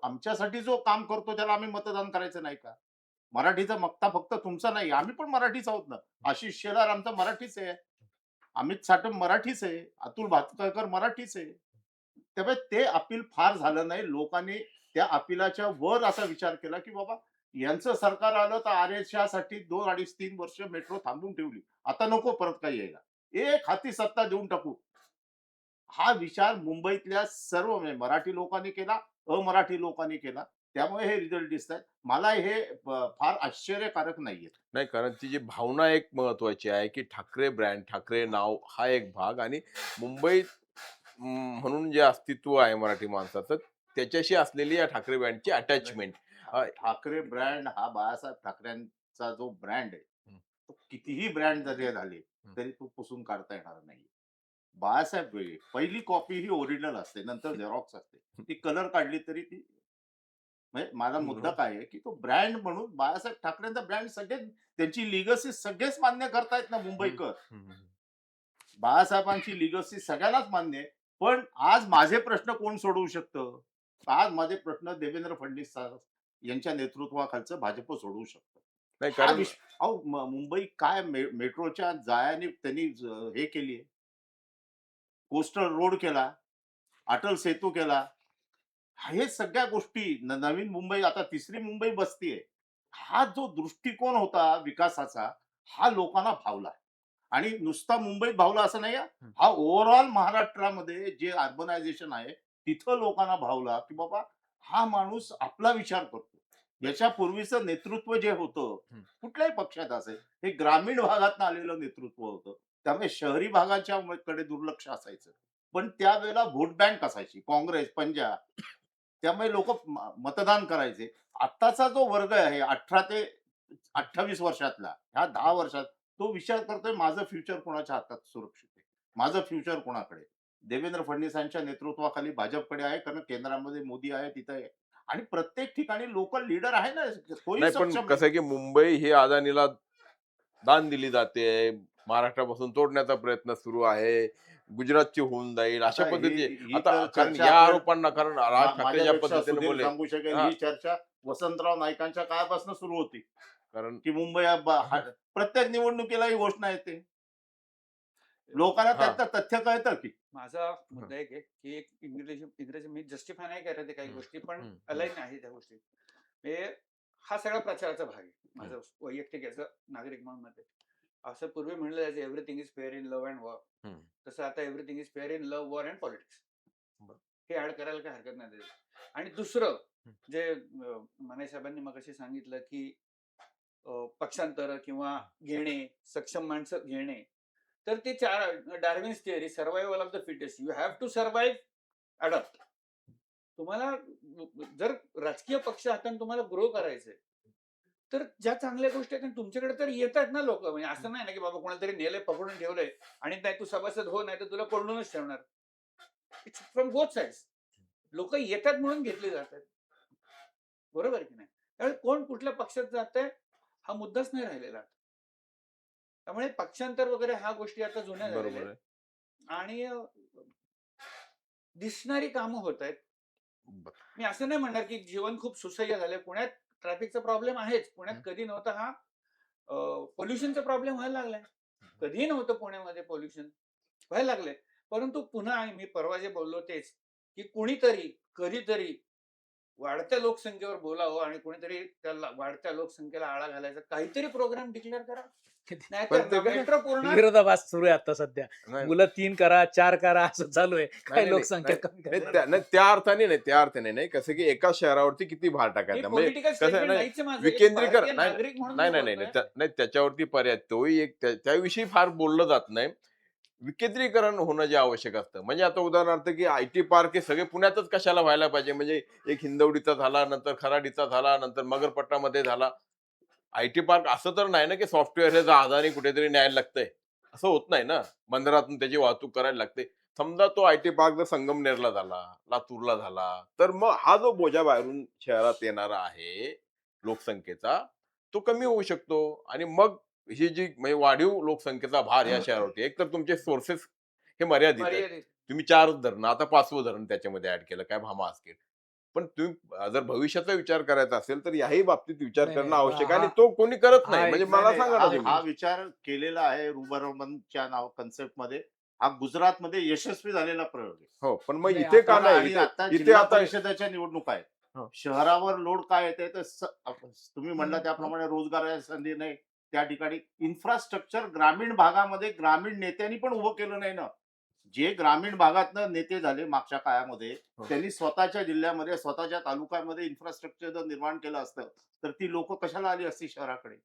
आमच्यासाठी जो काम करतो त्याला आम्ही मतदान करायचं नाही का? मराठीचा मक्ता फक्त तुमचा नाही, आम्ही पण मराठीच आहोत ना. आशिष शेलार आमचा मराठीच आहे. अमित साटम मराठीच आहे. अतुल भातखळकर मराठीच आहे. त्यामुळे ते अपील फार झालं नाही. लोकांनी त्या अपीलाच्या वर असा विचार केला, की बाबा यांचं सरकार आलं तर आरक्षणासाठी 2, 2.5, 3 वर्ष मेट्रो थांबवून ठेवली. आता नको परत काही यायला. एक हाती सत्ता देऊन टाकू. हा विचार मुंबईतल्या सर्व म्हणजे मराठी लोकांनी केला, अमराठी लोकांनी केला. त्यामुळे हे रिझल्ट दिसतायत. मला हे फार आश्चर्यकारक नाहीये. नाही, कारण ती जी भावना एक महत्वाची आहे, की ठाकरे ब्रँड, ठाकरे नाव हा एक भाग आणि मुंबईत म्हणून जे अस्तित्व आहे मराठी माणसाचं, त्याच्याशी असलेली या ठाकरे ब्रँडची अटॅचमेंट. ठाकरे ब्रँड हा बाळासाहेब ठाकरेंचा जो ब्रँड आहे, तो कितीही ब्रँड जरी झाले, तरी तो पुसून काढता येणार नाही. बाळासाहेब पहिली कॉपी ही ओरिजिनल असते, नंतर झेरॉक्स असते. ती कलर काढली तरी ती म्हणजे माझा मुद्दा काय आहे, की तो ब्रँड म्हणून बाळासाहेब ठाकरेंचा ब्रँड सगळे त्यांची लिगसी सगळेच मान्य करतायत ना मुंबईकर. बाळासाहेबांची लिगसी सगळ्यांनाच मान्य आहे. पण आज माझे प्रश्न कोण सोडवू शकतं? आज माझे प्रश्न देवेंद्र फडणवीस यांच्या नेतृत्वाखालचं भाजप सोडवू शकतं. नाही, हा कारण अहो मुंबई काय मेट्रोच्या जाळ्याने त्यांनी हे केली आहे. कोस्टल रोड केला, अटल सेतू केला. हे सगळ्या गोष्टी नवीन मुंबई आता तिसरी मुंबई बसतीये. हा जो दृष्टिकोन होता विकासाचा, हा लोकांना भावला. आणि नुसता मुंबईत भावला असं नाही हां. हा ओव्हरऑल महाराष्ट्रामध्ये जे अर्बनायझेशन आहे, तिथं लोकांना भावला, की बाबा हा माणूस आपला विचार करतो. याच्या पूर्वीचं नेतृत्व जे होतं, कुठल्याही पक्षात असेल, हे ग्रामीण भागातनं आलेलं नेतृत्व होतं. त्यामुळे शहरी भागाच्या कडे दुर्लक्ष असायचं. पण त्यावेळेला व्होट बँक असायची. काँग्रेस, पंजाब त्यामुळे लोकं मतदान करायचे. आत्ताचा जो वर्ग आहे 18 ते 28 वर्षातला, ह्या 10 वर्षात तो विचार करतोय माझं फ्युचर कोणाच्या हातात सुरक्षित आहे, माझं फ्युचर कोणाकडे. देवेंद्र फडणवीसांच्या नेतृत्वाखाली भाजपकडे आहे, कारण केंद्रामध्ये मोदी आहे, तिथे आहे. आणि प्रत्येक ठिकाणी लोकल लीडर आहे ना, तोही नाही, पण सक्षम कसं आहे. आहे की मुंबई ही अदानीला दान दिली जाते. महाराष्ट्रापासून तोडण्याचा प्रयत्न सुरू आहे. गुजरातची होऊन जाईल अशा आता पद्धती. ही आता तर कारण चर्चा या आपल्या आरोपांना कारण राज ठाकरे ज्या माझ्यापेक्षा पद्धतीने सुधीर बोलले. सांगू शकेल, हां, ही चर्चा वसंतराव नाईकांच्या काळापासून सुरू होती, कारण की मुंबई प्रत्येक निवडणुकीला ही घोषणा येते. लोकांना हां, त्यातलं तथ्य कळतं की माझा मुद्दा एक आहे की एक इंग्रजी मी जस्टिफाय नाही करत आहे काही हं, गोष्टी, पण हं, अलाईन आहे त्या गोष्टी. हे हा सगळा प्रचाराचा भाग आहे माझं वैयक्तिक याचं नागरिक म्हणून मत आहे. असं पूर्वी म्हणलं जायचं everything is fair in love and war, हं. तसं आता everything is fair in love, war and politics. बरं. हे ऍड करायला काही हरकत नाही त्याच्यात. आणि दुसरं हं. जे मनाई साहेबांनी मगाशी सांगितलं की पक्षांतर किंवा घेणे, सक्षम माणसं घेणे, तर ते चार Darwin's theory, survival of the fittest. You have to survive, adopt. तुम्हाला जर राजकीय पक्ष हाताने तुम्हाला ग्रो करायचंय, तर ज्या चांगल्या गोष्टी आहेत तुमच्याकडे तर येतात ना लोक. म्हणजे असं नाही ना की बाबा कोणाला तरी नेलंय, पकडून ठेवलंय आणि नाही तू सभासद हो, नाही तर तुला कोंडूनच ठेवणार. It's from both sides. लोक येतात म्हणून घेतले जातात. बरोबर की नाही? त्यामुळे कोण कुठल्या पक्षात जातंय हा मुद्दाच नाही राहिलेला. त्यामुळे पक्षांतर वगैरे ह्या गोष्टी आता जुन्या झालेल्या बरोबर आहेत. आहे. आणि दिसणारी कामं होत आहेत. बरं. मी असं नाही म्हणणार की जीवन खूप सुसह्य झालंय. पुण्यात ट्रॅफिकचा प्रॉब्लेम आहेच. पुण्यात कधी नव्हता हा पोल्युशनचा प्रॉब्लेम व्हायला लागलाय. कधीही नव्हतं पुण्यामध्ये पोल्युशन, व्हायला लागलंय. परंतु पुन्हा मी परवा जे बोललो तेच, की कुणीतरी कधीतरी वाढत्या लोकसंख्येवर बोलावं आणि कुणीतरी त्या वाढत्या लोकसंख्येला आळा घालायचा काहीतरी प्रोग्राम डिक्लेअर करा. नाहीतर पण ते कसं मेट्रो पूर्ण विरोधाभास सुरू आहे आता सध्या. नाही, मुलं 3 करा, 4 करा असं चालू आहे. नाही, काय नाही, लोकसंख्या नाही, कमी नाही, करायची. नाही, त्या अर्थाने नाही, त्या अर्थाने नाही. कसं की एका शहरावरती किती भार हे टाकायचा म्हणजे पॉलिटिकल कसं आहे स्टेटमेंट नाही, नाहीच आहे माझं. एक विकेंद्रीकरण भारतीय नाही, नागरिक म्हणून नाही, मी नाही, नाही, बोलतोय. नाही, त्याच्यावरती पर्याय तोही एक त्याविषयी फार बोललं जात नाही. विकेंद्रीकरण होणं जे आवश्यक असतं म्हणजे आता उदाहरणार्थ की आयटी पार्क हे सगळे पुण्यातच कशाला व्हायला पाहिजे. म्हणजे एक हिंदवडीचा झाला, नंतर खराडीचा झाला, नंतर मगरपट्टामध्ये झाला. आयटी पार्क असं तर नाही ना की सॉफ्टवेअर हे जहाजाने कुठेतरी न्यायला लागतंय, असं होत नाही ना. बंदरातून त्याची वाहतूक करायला लागते. समजा तो आयटी पार्क जर संगमनेरला झाला, लातूरला झाला, तर मग हा जो बोजा बाहेरून शहरात येणारा आहे लोकसंख्येचा, तो कमी होऊ शकतो. आणि मग ही जी म्हणजे वाढीव लोकसंख्येचा भार या शहरावरती, एक तर तुमचे सोर्सेस हे मर्यादित आहेत. मर्यादित. तुम्ही 4च धरणं, आता 5वं धरण त्याच्यामध्ये ऍड केलं, काय भामा आसखेड. पण तुम्ही जर भविष्याचा विचार करायचा असेल तर याही बाबतीत विचार नाही, करणं नाही. आवश्यक आहे हा आणि तो कोणी करत हा नाही. एक म्हणजे नाही, मला नाही, सांगा ना तुम्ही. हा विचार केलेला आहे. रुबरमनच्या नाव कन्सेप्टमध्ये. हा गुजरातमध्ये यशस्वी झालेला प्रयोग आहे. हो, पण मग नाही, इथे का पण नाही? आणि आता इथे जिल्हा आता परिषदेच्या निवडणुका आहेत. हो. शहरावर लोड काय येते तर तुम्ही म्हणला त्याप्रमाणे रोजगाराच्या संधी नाही. त्या ठिकाणी इन्फ्रास्ट्रक्चर ग्रामीण भागामध्ये ग्रामीण नेत्यांनी पण उभं केलं नाही ना. जे ग्रामीण भागातनं नेते झाले मागच्या काळामध्ये, हो. त्यांनी स्वतःच्या जिल्ह्यामध्ये, स्वतःच्या तालुक्यामध्ये इन्फ्रास्ट्रक्चर जर निर्माण केलं असतं, तर ती लोक कशाला आली असती शहराकडे?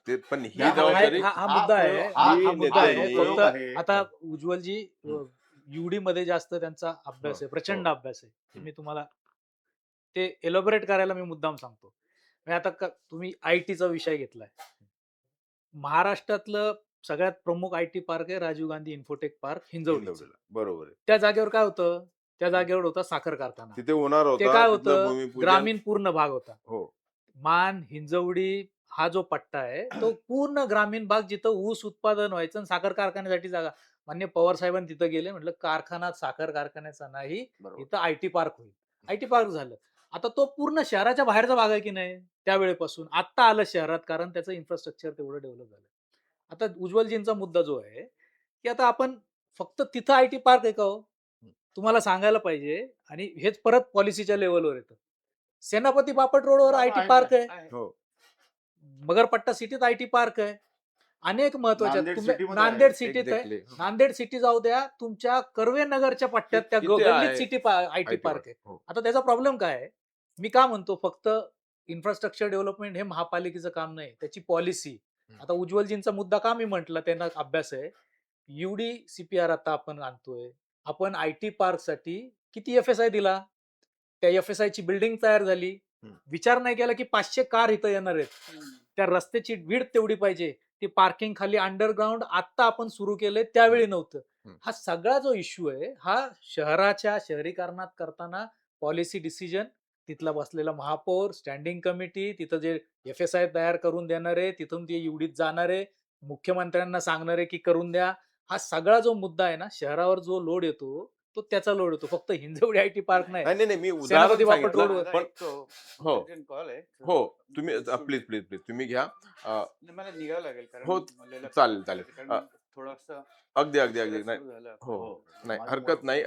ते पण ही हा- हा- जबाबदारी हा- हा मुद्दा आहे. प्रयोग- हा मुद्दा आहे. नेत्यांनी- प्रयोग फक्त आहे. आता उज्ज्वलजी युडी मध्ये जास्त त्यांचा अभ्यास आहे, प्रचंड हो. अभ्यास आहे. ते मी तुम्हाला ते एलोबरेट करायला मी मुद्दाम सांगतो. म्हणजे आता तुम्ही आयटीचा विषय घेतलाय. महाराष्ट्रातलं सगळ्यात प्रमुख आयटी पार्क आहे राजीव गांधी इन्फोटेक पार्क हिंजवडी. हिंदवडीला. बरोबर आहे. त्या जागेवर काय होतं? त्या जागेवर होता साखर कारखाना. तिथे होणार ते होता. काय तिथलं होतं? भूमिपूजन. ग्रामीण पूर्ण भाग होता. हो. मान, हिंजवडी हा जो पट्टा आहे तो पूर्ण ग्रामीण भाग, जिथं ऊस उत्पादन व्हायचं आणि साखर कारखान्यासाठी जागा. मान्य पवार साहेबांनी तिथं गेले, म्हटलं कारखाना साखर कारखान्याचा नाही, बरोबर. इथं आयटी पार्क होईल. आयटी पार्क झालं. आता तो पूर्ण शहराच्या बाहेरचा भाग आहे की नाही त्यावेळेपासून. आत्ता आलं शहरात, कारण त्याचं इन्फ्रास्ट्रक्चर तेवढं डेव्हलप झालं. आता उज्ज्वलजींचा मुद्दा जो आहे की आता आपण फक्त तिथं आयटी पार्क आहे का हो? तुम्हाला सांगायला पाहिजे. आणि हेच परत पॉलिसीच्या लेवलवर येतं. सेनापती बापट रोडवर आयटी आहे पार्क आहे. आहे. हो. मगरपट्टा सिटीत आयटी पार्क आहे. अनेक महत्वाच्या नांदेड तुम्ही- सिटीमध्ये आहे. नांदेड सिटीत आहे. Exactly. नांदेड सिटी जाऊ द्या, तुमच्या कर्वे नगरच्या पट्ट्यात त्या तिथे गल्लीत आहे. सिटी आयटी IT पार्क आहे. हो. आता त्याचा प्रॉब्लेम काय आहे? मी का म्हणतो फक्त इन्फ्रास्ट्रक्चर डेव्हलपमेंट हे महापालिकेचं काम नाही, त्याची पॉलिसी. आता उज्ज्वलजींचा मुद्दा का मी म्हटलं, त्यांना अभ्यास आहे. युडी सीपीआर आता आपण आणतोय. आपण आयटी पार्क साठी किती एफएसआय दिला? त्या एफएसआय ची बिल्डिंग तयार झाली. विचार नाही केला की 500 कार इथं येणार आहेत, त्या रस्त्याची विड्थ तेवढी पाहिजे, ती पार्किंग खाली अंडरग्राऊंड आता आपण सुरू केलंय त्यावेळी नव्हतं. हा सगळा जो इश्यू आहे हा शहराच्या शहरीकरणात करताना पॉलिसी डिसिजन, तिथला बसलेला महापौर, स्टँडिंग कमिटी, तिथं जे FSI तयार करून देणारे, तिथून ते एवढीच जाणारे, मुख्यमंत्र्यांना सांगणारे की करून द्या, हा सगळा जो मुद्दा आहे ना, शहरावर जो लोड येतो तो त्याचा लोड येतो. फक्त हिंजवडी IT पार्क नाही, नाही, नाही, नाही, मी उदाहरण सेनापती बापट सांगितलं, रोडवर. पण हो, कॉल आहे हो, तुम्ही प्लीज प्लीज प्लीज तुम्ही घ्या. नाही, मला निघावं लागेल कारण हो, मला चालेल, चालेल. कारण थोडंसं अगदी अगदी अगदी नाही, सुरू झालं हो, हो. नाही माझं हरकत नाही.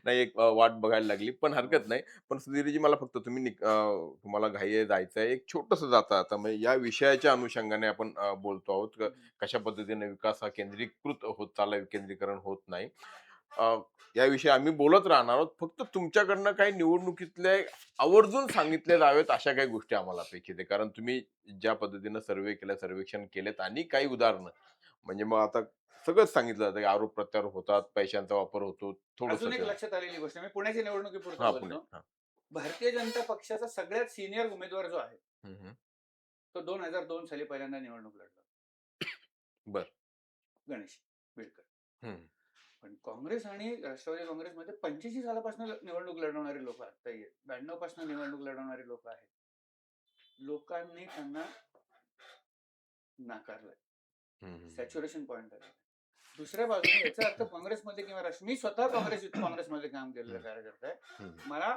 नाही, एक वाट बघायला लागली, पण हरकत नाही. पण सुधीरजी, मला फक्त तुम्हाला घाई आहे, जायचंय, एक छोटंसं जाता आता म्हणजे या विषयाच्या अनुषंगाने आपण बोलतो आहोत, कशा पद्धतीने विकास हा केंद्रीकृत होत चाललाय, विकेंद्रीकरण होत नाही. अ, याविषयी आम्ही बोलत राहणार आहोत. फक्त तुमच्याकडनं काही निवडणुकीतले आवर्जून सांगितले जावेत अशा काही गोष्टी आम्हाला अपेक्षित आहे. कारण तुम्ही ज्या पद्धतीनं सर्व्हे केला, सर्वेक्षण केलेत आणि काही उदाहरणं, म्हणजे मग आता सगळंच सांगितलं जातं की आरोप प्रत्यारोप होतात, पैशांचा वापर होतो, अजून एक थोडंसं. लक्षात आलेली गोष्ट, मी पुण्याच्या निवडणुकीपुरतं हां, पुणे. बोलतो. हां. भारतीय जनता पक्षाचा सगळ्यात सिनियर उमेदवार जो आहे हं, हं. तो 2002 साली पहिल्यांदा निवडणूक लढला, बरं. गणेश बिडकर. हं. पण काँग्रेस आणि राष्ट्रवादी काँग्रेसमध्ये 85 सालापासून निवडणूक लढवणारे लोक आता 92 पासून निवडणूक लढवणारे लोक आहेत. लोकांनी त्यांना नाकारलंय, हं, हं. सॅच्युरेशन पॉईंट आहे. दुसऱ्या बाजूने याचा अर्थ काँग्रेसमध्ये किंवा मी स्वतः काँग्रेसमध्ये काम केलेलं कार्यकर्ता आहे. हं. मला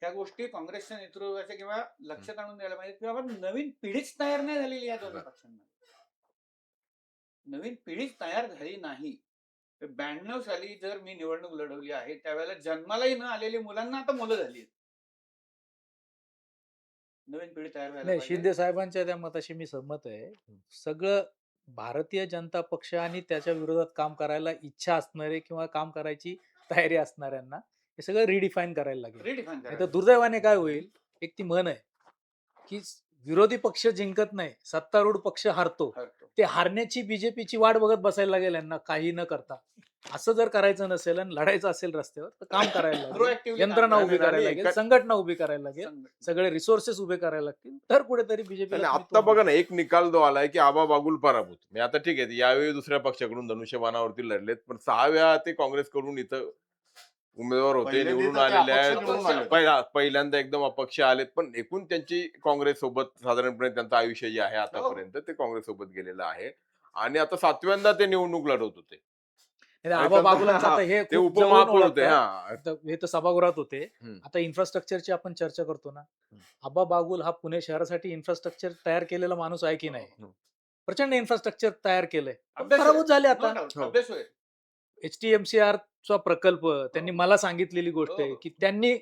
त्या गोष्टी काँग्रेसच्या नेतृत्वाच्या किंवा लक्षात आणून द्यायला पाहिजे की बाबा नवीन पिढीच तयार नाही झालेली या दोन्ही पक्षांमध्ये. नवीन पिढीच तयार झाली नाही. 92 साली जर मी निवडणूक लढवली आहे त्यावेळेला जन्मालाही न आलेली मुलांना आता मुलं झाली आहेत. नवीन पिढी तयार व्हायला नाही, पाहिजे. शिंदे साहेबांच्या त्या मताशी मी सहमत आहे. सगळं भारतीय जनता पक्ष आणि त्याच्या विरोधात काम करायला इच्छा असणारे किंवा काम करायची तयारी असणाऱ्यांना हे सगळं रिडिफाईन करायला लागेल. रिडिफाईन नाही तर करायला दुर्दैवाने काय होईल, एक ती म्हण आहे की विरोधी पक्ष जिंकत नाही, सत्तारूढ पक्ष हारतो. हरतो. ते हारण्याची बीजेपीची वाट बघत बसायला लागेल यांना काही न करता. असं जर करायचं नसेल आणि लढायचं असेल रस्त्यावर तर काम करायला लागेल, Proactively काम यंत्रणा करायला उभी करायला आणि लागेल, संघटना उभी करायला लागेल, संघटना. सगळे रिसोर्सेस उभे करायला लागतील, तर कुठेतरी आणि बीजेपीला आता बघा ना, एक निकाल जो आलाय की आबा बागुल पराभूत. म्हणजे आता ठीक आहे, यावेळी दुसऱ्या पक्षाकडून धनुष्यबाणावरती लढलेत, पण 6 वेळा ते काँग्रेसकडून इथं उमेदवार होते, पहिल्यांदा निवडून तर ते आलेले अपक्ष आहेत. निवडून आले. पहिल्यांदा एकदम अपक्ष आलेत, पण एकूण त्यांची काँग्रेस सोबत साधारणपणे त्यांचं आयुष्य जे आहे आतापर्यंत ते काँग्रेस सोबत गेलेलं आहे. आणि आता 7व्यांदा ते निवडणूक लढवत होते. आबा बागुलांचं आता हे ते खूप जवळून उपमहापौर होते. ओळखतात. हा. आता हे तर सभागृहात होते. हम्म. आता इन्फ्रास्ट्रक्चरची आपण चर्चा करतो ना, आबा बागुल हा पुणे शहरासाठी इन्फ्रास्ट्रक्चर तयार केलेला माणूस आहे की नाही? हम्म. प्रचंड इन्फ्रास्ट्रक्चर तयार केलंय, अभ्यास पराभूत होईल. झाले No आता. doubt. हो. अभ्यास होईल. HTMCR चा प्रकल्प त्यांनी मला सांगितलेली गोष्ट आहे हो. की त्यांनी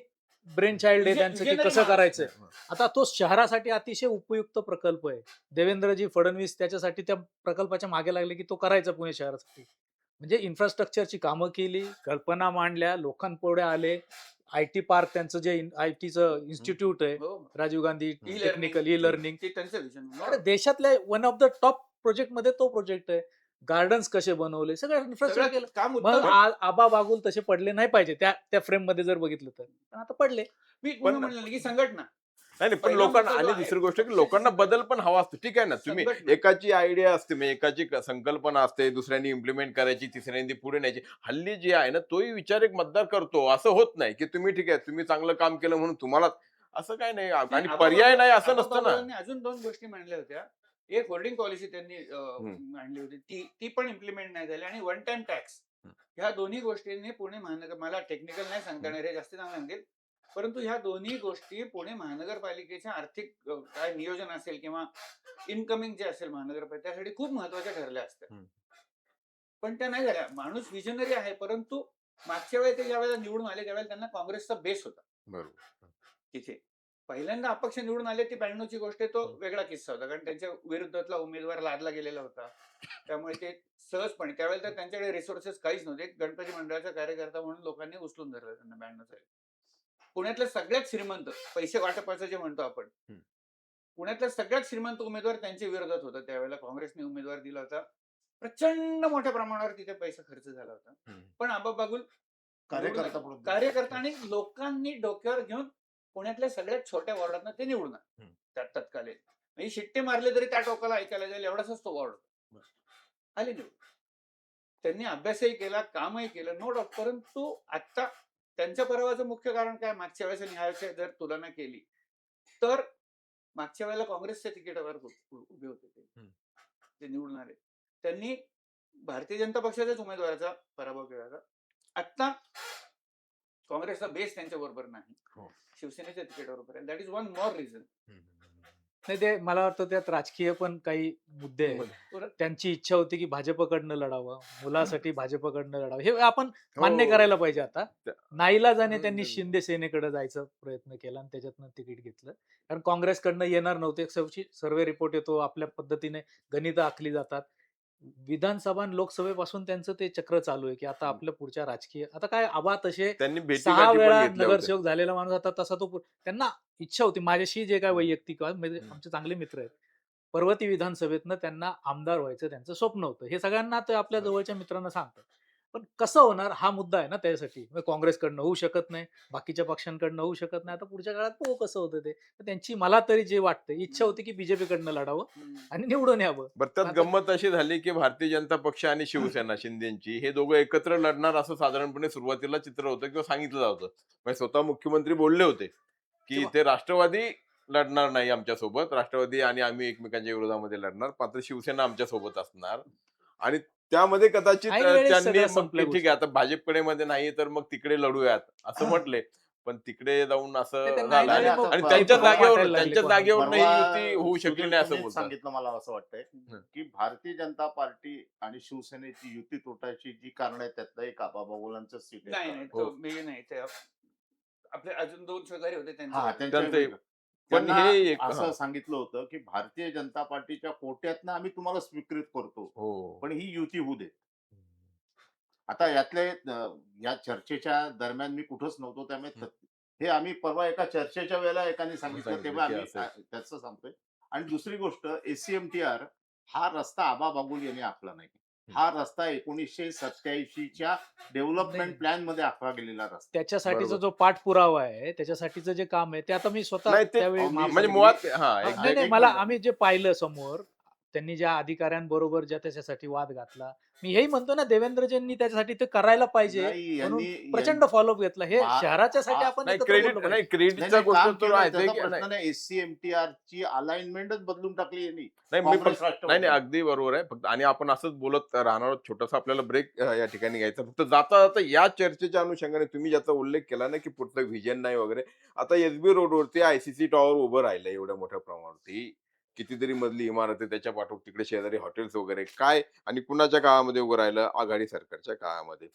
ब्रेन चाइल्ड आहे त्यांचं की विजनरी कसं माणूस करायचं. हो. आता तो शहरासाठी अतिशय उपयुक्त प्रकल्प आहे. देवेंद्रजी फडणवीस त्याच्यासाठी त्या प्रकल्पाच्या मागे लागले की तो करायचा पुणे शहरासाठी. म्हणजे इन्फ्रास्ट्रक्चरची कामं केली, कल्पना मांडल्या, लोकांपुढे आले. IT पार्क त्यांचं जे ITचं इन्स्टिट्यूट आहे, हो. Rajiv Gandhi E-learning. Technical learning, ते त्यांचं विजन. अरे देशातल्या one of the top project मध्ये तो प्रोजेक्ट आहे. गार्डन्स कसे बनवले, सगळं इन्फ्रास्ट्रक्चर केलं. काम मग उत्तम आहे. आबा बागुल तसे पडले नाही पाहिजे त्या फ्रेम मध्ये जर बघितलं तर, पण आता पडले. मी पुन्हा म्हणलं ना की संघटना नाही, पण पहिला लोकांना, मुद्दा जो आणि आहे, दुसरी गोष्ट की पक्षाची लोकांना संघटना. बदल पण हवा असतो. ठीक आहे ना, तुम्ही संघटना. एकाची आयडिया असते, म्हणजे एकाची संकल्पना असते, दुसऱ्यांनी इम्प्लिमेंट करायची, तिसऱ्यांनी पुढे न्यायची. हल्ली जे आहे ना, तोही विचार एक मतदार करतो. असं होत नाही की तुम्ही ठीक आहे, तुम्ही चांगलं काम केलं म्हणून तुम्हाला असं काय नाही, आणि पर्याय नाही असं नसतं ना. आबाबाबांनी अजून 2 गोष्टी मांडल्या होत्या. एक होल्डिंग पॉलिसी त्यांनी मांडली होती, ती पण इम्प्लिमेंट नाही झाली, आणि वन टाइम टॅक्स. ह्या दोन्ही गोष्टींनी पुणे महानगर, मला टेक्निकल नाही सांगता येणार, हे जास्त चांगलं सांगेल, परंतु ह्या दोन्ही गोष्टी पुणे महानगरपालिकेच्या आर्थिक काय नियोजन असेल किंवा इनकमिंग जे असेल महानगरपालिका, त्यासाठी खूप महत्वाच्या ठरल्या असत्या. पण त्या नाही झाल्या. माणूस विजनरी आहे, परंतु मागच्या वेळेला ते ज्यावेळेला निवडून आले त्यावेळेला त्यांना काँग्रेसचा बेस होता बरोबर. तिथे. पहिल्यांदा अपक्ष निवडून आले ती 92 ची गोष्ट आहे, तो वेगळा किस्सा होता, कारण त्यांच्या विरुद्धातला उमेदवार लादला गेलेला होता. त्यामुळे ते सहजपणे, त्यावेळेला तर त्यांच्याकडे रिसोर्सेस काहीच नव्हते. गणपती मंडळाचा कार्यकर्ता म्हणून लोकांनी उचलून धरलं त्यांना 92 साली. पुण्यातल्या सगळ्यात श्रीमंत, पैसे वाटपाचं जे म्हणतो आपण, पुण्यातल्या सगळ्यात श्रीमंत उमेदवार त्यांच्या विरोधात होता. त्यावेळेला काँग्रेसने उमेदवार दिला होता. प्रचंड मोठ्या प्रमाणावर तिथे पैसा खर्च झाला होता. पण आबा बागुल कार्यकर्ता म्हणून. कार्यकर्ता आणि लोकांनी डोक्यावर घेऊन पुण्यातल्या सगळ्यात छोट्या वॉर्डातनं ते निवडणार हम्म. त्यात तत्कालीन म्हणजे शिट्टे मारले तरी त्या टोकाला ऐकायला जाईल एवढाच तो वॉर्ड आले निवडून. त्यांनी अभ्यासही केला, कामही केलं, नो डाऊट. परंतु आता त्यांच्या पराभवाचं मुख्य कारण काय, मागच्या वेळेस आणि ह्यावेळेस जर तुलना केली तर मागच्या वेळेला काँग्रेसच्या तिकिटावर उभे होते ते निवडणारे. त्यांनी भारतीय जनता पक्षाच्याच उमेदवाराचा पराभव केला होता. आता काँग्रेसचा बेस त्यांच्या बरोबर नाही, हो. शिवसेनेच्या तिकिटावर आहे. That is one more reason. नाही, ते मला वाटतं त्यात राजकीय पण काही मुद्दे आहेत. त्यांची इच्छा होती की भाजपकडनं लढावं, मुलासाठी भाजपकडनं लढावं, हे आपण मान्य हो. करायला पाहिजे. आता त्या- नाईलाजाने त्यांनी हम्म. शिंदे सेनेकडे जायचा प्रयत्न केला आणि त्याच्यातनं तिकीट घेतलं. कारण काँग्रेसकडनं येणार नव्हते. सर्वे रिपोर्ट येतो, आपल्या पद्धतीने गणितं आखली जातात. विधानसभा आणि लोकसभेपासून त्यांचं ते चक्र चालू आहे की आता आपल्या पुढच्या राजकीय, आता काय आबा तसे त्यांनी 6 भेटीगाठी पण वेळा घेतल्या होत्या. नगरसेवक झालेला माणूस, आता तसा तो त्यांना इच्छा होती. माझ्याशी जे काय वैयक्तिक म्हणजे आमचे चांगले मित्र आहेत, पर्वती विधानसभेतनं त्यांना आमदार व्हायचं त्यांचं स्वप्न होतं. हे सगळ्यांना ते आपल्या जवळच्या मित्रांना सांगतात. पण कसं होणार हा मुद्दा आहे ना त्यासाठी. काँग्रेसकडनं होऊ शकत नाही, बाकीच्या पक्षांकडनं होऊ शकत नाही. आता पुढच्या काळात पाहू कसं होतं ते. तर त्यांची मला तरी जे वाटतं इच्छा होती की बीजेपीकडनं लढावं आणि निवडून यावं. बरं, त्यात आता- गंमत अशी झाली की भारतीय जनता पक्ष आणि शिवसेना शिंदेची हे दोघं एकत्र लढणार असं साधारणपणे सुरुवातीला चित्र होतं किंवा सांगितलं जातं. म्हणजे स्वतः मुख्यमंत्री बोलले होते की तेव्हा- इथे राष्ट्रवादी लढणार नाही आमच्यासोबत, राष्ट्रवादी आणि आम्ही एकमेकांच्या विरोधामध्ये लढणार, मात्र शिवसेना आमच्या सोबत असणार. आणि त्यामध्ये कदाचित ऐनवेळेस त्यांनी सगळ्या मग संपल्या ते ठीक आहे, आता भाजपकडे मध्ये नाही तर मग तिकडे लढूयात असं म्हटले, पण तिकडे जाऊन असं नाही, झालं त्यांना आणि ऐनवेळी आणि मग त्यांच्या परवा जागेवर वाटायला लागले कोणाला. ही परवा युती होऊ शकली सुधीर नाही असं तुम्हीच बोलतात. सांगितलं मला असं वाटतंय की भारतीय जनता पार्टी आणि शिवसेनेची युती तुटायची जी कारण आहे त्यातलं एक आबाबाबुलांचं सीट नाही नाही हो. तो मी नाही ते आपले अजून 2 शेजारी होते हा त्यांचे त्यांचं पण त्यांना हे एक असं हा. सांगितलं होतं की भारतीय जनता पार्टीच्या कोट्यातनं आम्ही तुम्हाला स्वीकृत करतो, हो. पण ही युती होऊ दे. आता यातले या चर्चेच्या दरम्यान मी कुठंच नव्हतो, त्यामुळे हे आम्ही परवा एका चर्चेच्या वेळेला एकाने सांगितलं, सांगितलं तेव्हा की आम्ही असं त्याचं सांगतोय. आणि दुसरी गोष्ट, एसीएमटीआर हा रस्ता आबा बागुल यांनी आखला नाही. हा रस्ता 1987च्या डेव्हलपमेंट नाही. प्लॅन मध्ये आखला गेलेला रस्ता. त्याच्यासाठीचा बरोबर. जो पाठपुरावा आहे, त्याच्यासाठीचं जे काम आहे ते आता मी स्वतः नाही ते त्यावेळी म्हणजे म्हणजे महापालिकेत- मुळात हा हा, एक- नाही नाही एक मला मिनिट. आम्ही जे पाहिलं समोर, त्यांनी ज्या अधिकाऱ्यांबरोबर ज्या त्याच्यासाठी वाद घातला, मी हेही म्हणतो ना देवेंद्रजींनी त्याच्यासाठी ते करायला पाहिजे नाही, म्हणून यांनी- प्रचंड फॉलोअप घेतला. हे मा- शहराच्यासाठी आपण नाही एकत्र क्रेडिट बोललो नाही पाहिजे. क्रेडिटचा काम गोष्ट तर केलं, आहे त्याचा की प्रश्न नाही. एसीएमटीआर ची अलाइनमेंटच बदलून टाकली यांनी. नाही मी काँग्रेस फक्त नाही राष्ट्रवादी. नाही अगदी बरोबर आहे. फक्त आणि आपण असंच बोलत राहणार आहोत. छोटासा आपल्याला ब्रेक या ठिकाणी घ्यायचा. फक्त जाता जाता या चर्चेच्या अनुषंगाने तुम्ही ज्याचा उल्लेख केला ना की पुढचं व्हिजन नाही वगैरे, आता एसबी रोडवरती आयसीसी टॉवर उभं राहिलं एवढ्या मोठ्या प्रमाणावरती, कितीतरी मजली इमारत आहे, त्याच्या पाठोपाठ तिकडे शेजारी हॉटेल्स वगैरे काय, आणि कुणाच्या काळामध्ये उभं राहिलं, आघाडी सरकारच्या काळामध्ये.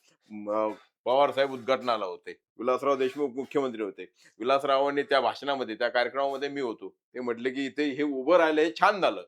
पवार साहेब उद्घाटनाला होते, विलासराव देशमुख मुख्यमंत्री होते. विलासरावांनी त्या भाषणामध्ये त्या कार्यक्रमामध्ये मी होतो, ते म्हटले की इथे हे उभं राहिलं हे छान झालं,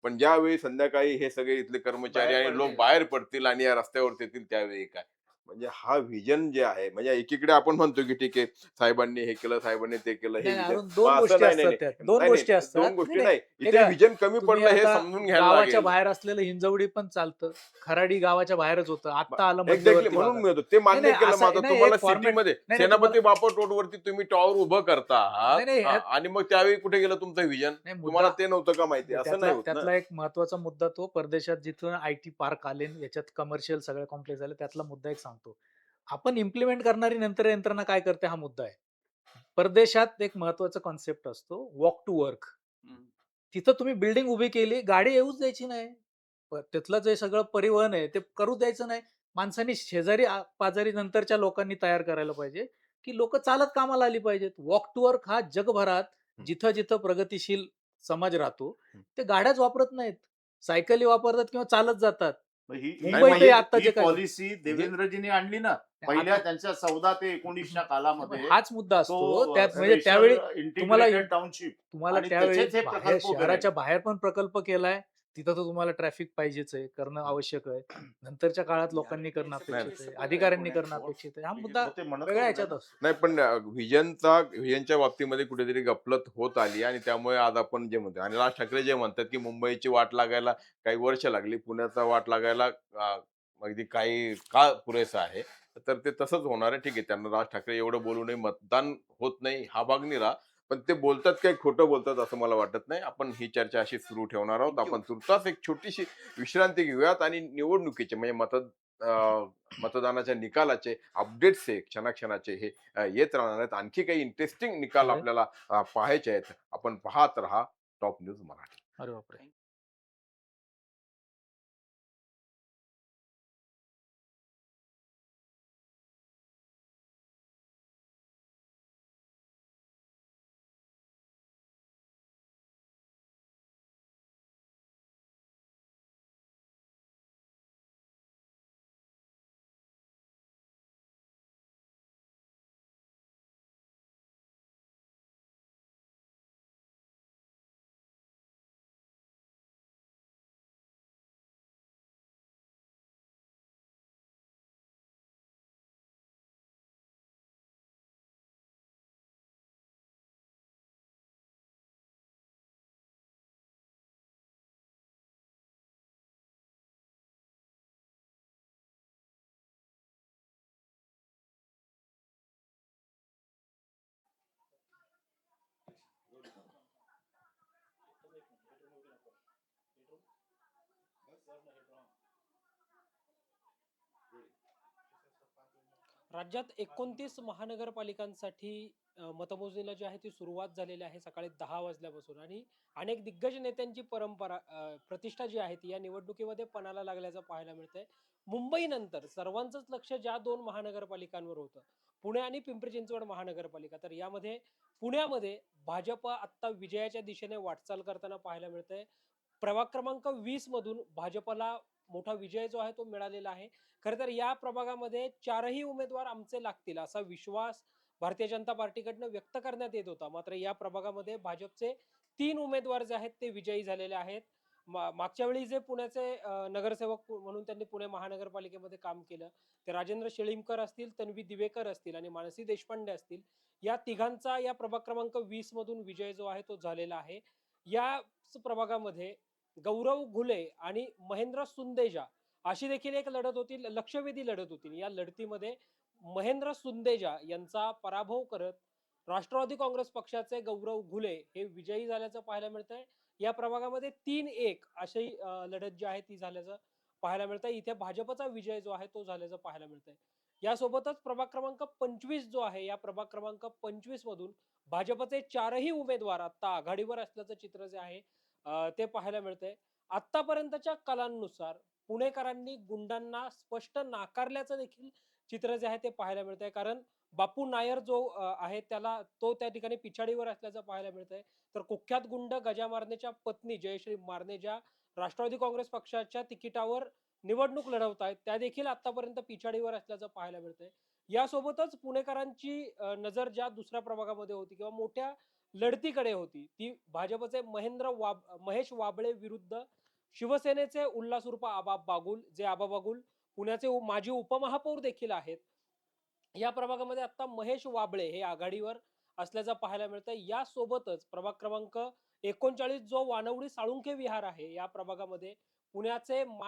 पण ज्यावेळी संध्याकाळी हे सगळे इथले कर्मचारी बाहेर आणि लोक पडतील. बाहेर पडतील आणि या रस्त्यावरती येतील त्यावेळी काय. म्हणजे हा व्हिजन जे आहे, म्हणजे एकीकडे आपण म्हणतो की ठीक आहे साहेबांनी हे केलं, साहेबांनी ते केलं, हे नाही, vision. अजून दोन मग असं गोष्टी नाही, असतात नाही, त्यात. नाही, दोन नाही, गोष्टी नाही, असतात. दोन गोष्टी नाही, नाही, हे इथे काय, व्हिजन कमी तुम्ही पडलं हे आता समजून घ्यायला गावाच्या लागेल. बाहेर असलेलं हिंजवडी पण चालतं, खराडी गावाच्या बाहेरच होतं, आता आलं एक्झॅक्टली, मध्यवर्ती म्हणून भागात. मी होतो ते मान्य नाही, केलं. असं- माझं नाही, तुम्हाला एक format- सिटीमध्ये नाही, सेनापती बापट रोडवरती तुम्ही टॉवर उभं करता आहात, नाही, नाही, हा, ह्यात- आणि मग त्यावेळी कुठे गेलं तुमचं व्हिजन, नाही, तुम्हाला मुद्दा ते नव्हतं का माहिती, असं नाही त्यातला होत ना. त्यातला एक महत्वाचा मुद्दा तो, परदेशात जिथून आयटी पार्क आले, याच्यात कमर्शियल सगळे कॉम्प्लेक्स झाले, त्यातला मुद्दा एक सांगतो. आपण इम्प्लिमेंट करणारी नंतर यंत्रणा काय करते हा मुद्दा आहे. परदेशात एक महत्वाचा कॉन्सेप्ट असतो वॉक टू वर्क. तिथं तुम्ही बिल्डिंग उभी केली, गाडी येऊच द्यायची नाही, तिथलं जे सगळं परिवहन आहे ते करू द्यायचं नाही. माणसांनी शेजारी पाजारी नंतरच्या लोकांनी तयार करायला पाहिजे की लोक चालत कामाला आली पाहिजेत. वॉक टू वर्क हा जगभरात जिथं जिथं प्रगतिशील समाज राहतो ते गाड्याच वापरत नाहीत, सायकली वापरतात किंवा चालत जातात. मग ही मुंबईत हे आत्ताचे काय- पॉलिसी देवेंद्रजींनी आणली ना पहिल्या त्यांच्या 14 ते 19च्या कालामध्ये. हाच मुद्दा असतो तो त्यात. म्हणजे त्यावेळी तुम्हाला इंटिग्रेटेड टाउनशिप तुम्हाला आणि त्यावेळी त्याचेच हे बाहेर प्रकल्प उभे शहराच्या बाहेर पण प्रकल्प केलाय, तिथं तर तुम्हाला ट्रॅफिक पाहिजेच आहे, करणं आवश्यक आहे. नंतरच्या काळात लोकांनी करणं अपेक्षित आहे, अधिकाऱ्यांनी करणं अपेक्षित आहे. हा मुद्दा ते म्हणत वेगळ्या होते ह्याच्यात ना. असतो. नाही पण व्हिजनच्या बाबतीमध्ये कुठेतरी गफलत होत आली, आणि त्यामुळे आज आपण जे म्हणतो, आणि राज ठाकरे जे म्हणतात की मुंबईची वाट लागायला काही वर्ष लागली, पुण्याचा वाट लागायला अगदी काही काळ पुरेसा आहे. तर ते तसंच होणार आहे. ठीक आहे, त्यांना राज ठाकरे एवढं बोलूनही मतदान होत नाही हा भाग निरा. पण ते बोलतात काय खोटं बोलतात असं मला वाटत नाही. आपण ही चर्चा अशी सुरू ठेवणार आहोत. Thank you. आपण तुर्तास एक छोटीशी विश्रांती घेऊयात आणि निवडणुकीचे म्हणजे मतदानाच्या निकालाचे अपडेट्स हे क्षणाक्षणाचे हे येत राहणार आहेत. आणखी काही इंटरेस्टिंग निकाल होय. आपल्याला पाहायचे आहेत. आपण पाहत राहा टॉप न्यूज मराठी. अरे बापरे. राज्यात 29 महानगरपालिकांसाठी मतमोजणीला जी आहे ती सुरुवात झालेली आहे सकाळी 10 वाजल्यापासून आणि अनेक दिग्गज नेत्यांची परंपरा प्रतिष्ठा जी आहे ती या निवडणुकीमध्ये पणाला लागल्याचं पाहायला मिळतंय. मुंबईनंतर सर्वांचंच लक्ष ज्या 2 महानगरपालिकांवर होतं, पुणे आणि पिंपरी चिंचवड महानगरपालिका. तर यामध्ये पुण्यामध्ये भाजप आत्ता विजयाच्या दिशेने वाटचाल करताना पाहायला मिळतंय. प्रभाग क्रमांक 20 मधून भाजपला मोठा विजय जो आहे तो मिळालेला आहे. खरं तर या प्रभागामध्ये 4ही उमेदवार आमचे लागतील असा विश्वास भारतीय जनता पार्टीकडनं व्यक्त करण्यात येत होता. मात्र या प्रभागामध्ये भाजपचे 3 उमेदवार जे आहेत ते विजयी झालेले आहेत. मागच्या वेळी जे पुण्याचे नगरसेवक म्हणून त्यांनी पुणे महानगरपालिकेमध्ये काम केलं ते राजेंद्र शेळीमकर असतील, तन्वी दिवेकर असतील आणि मानसी देशपांडे असतील. या तिघांचा या प्रभाग क्रमांक 20 मधून विजय जो आहे तो झालेला आहे. या प्रभागामध्ये गौरव घुले आणि महेंद्र सुंदेजा अशी देखील एक लढत होती, लक्षवेधी लढत होती. या लढतीमध्ये महेंद्र सुंदेजा यांचा पराभव करत राष्ट्रवादी काँग्रेस पक्षाचे गौरव घुले हे विजयी झाल्याचं पाहायला मिळतंय. या प्रभागामध्ये 3-1 अशी लढत जी आहे ती झाल्याचं पाहायला मिळतंय. इथे भाजपचा विजय जो आहे तो झाल्याचं पाहायला मिळतंय. यासोबतच प्रभाग क्रमांक 25 जो आहे या प्रभाग क्रमांक 25 मधून भाजपचे 4ही उमेदवार आता आघाडीवर असल्याचं चित्र जे आहे ते पाहायला मिळतंय. आतापर्यंतच्या कलांनुसार पुणेकरांनी गुंडांना स्पष्ट नाकारल्याचं देखील चित्र जे आहे ते पाहायला मिळतंय. कारण बापू नायर जो आहे त्याला तो त्या ठिकाणी पिछाडीवर असल्याचं पाहायला मिळतंय. तर कुख्यात गुंड गजा मारनेच्या पत्नी जयश्री मारने ज्या राष्ट्रवादी काँग्रेस पक्षाच्या तिकिटावर निवडणूक लढवत आहेत त्या देखील आतापर्यंत पिछाडीवर असल्याचं पाहायला मिळतंय. यासोबतच पुणेकरांची नजर ज्या दुसऱ्या प्रभागामध्ये होती किंवा मोठ्या लढतीकडे होती ती भाजपचे महेश वाबळे विरुद्ध शिवसेनेचे उल्हास उर्फ आबा बागुल, जे आबा बागुल पुण्याचे माजी उपमहापौर देखील आहेत. या प्रभागामध्ये आता महेश वाबळे हे आघाडीवर असल्याचं पाहायला मिळतंय. यासोबतच प्रभाग क्रमांक 39 जो वानवडी साळुंखे विहार आहे या प्रभागामध्ये पुण्याचे माजी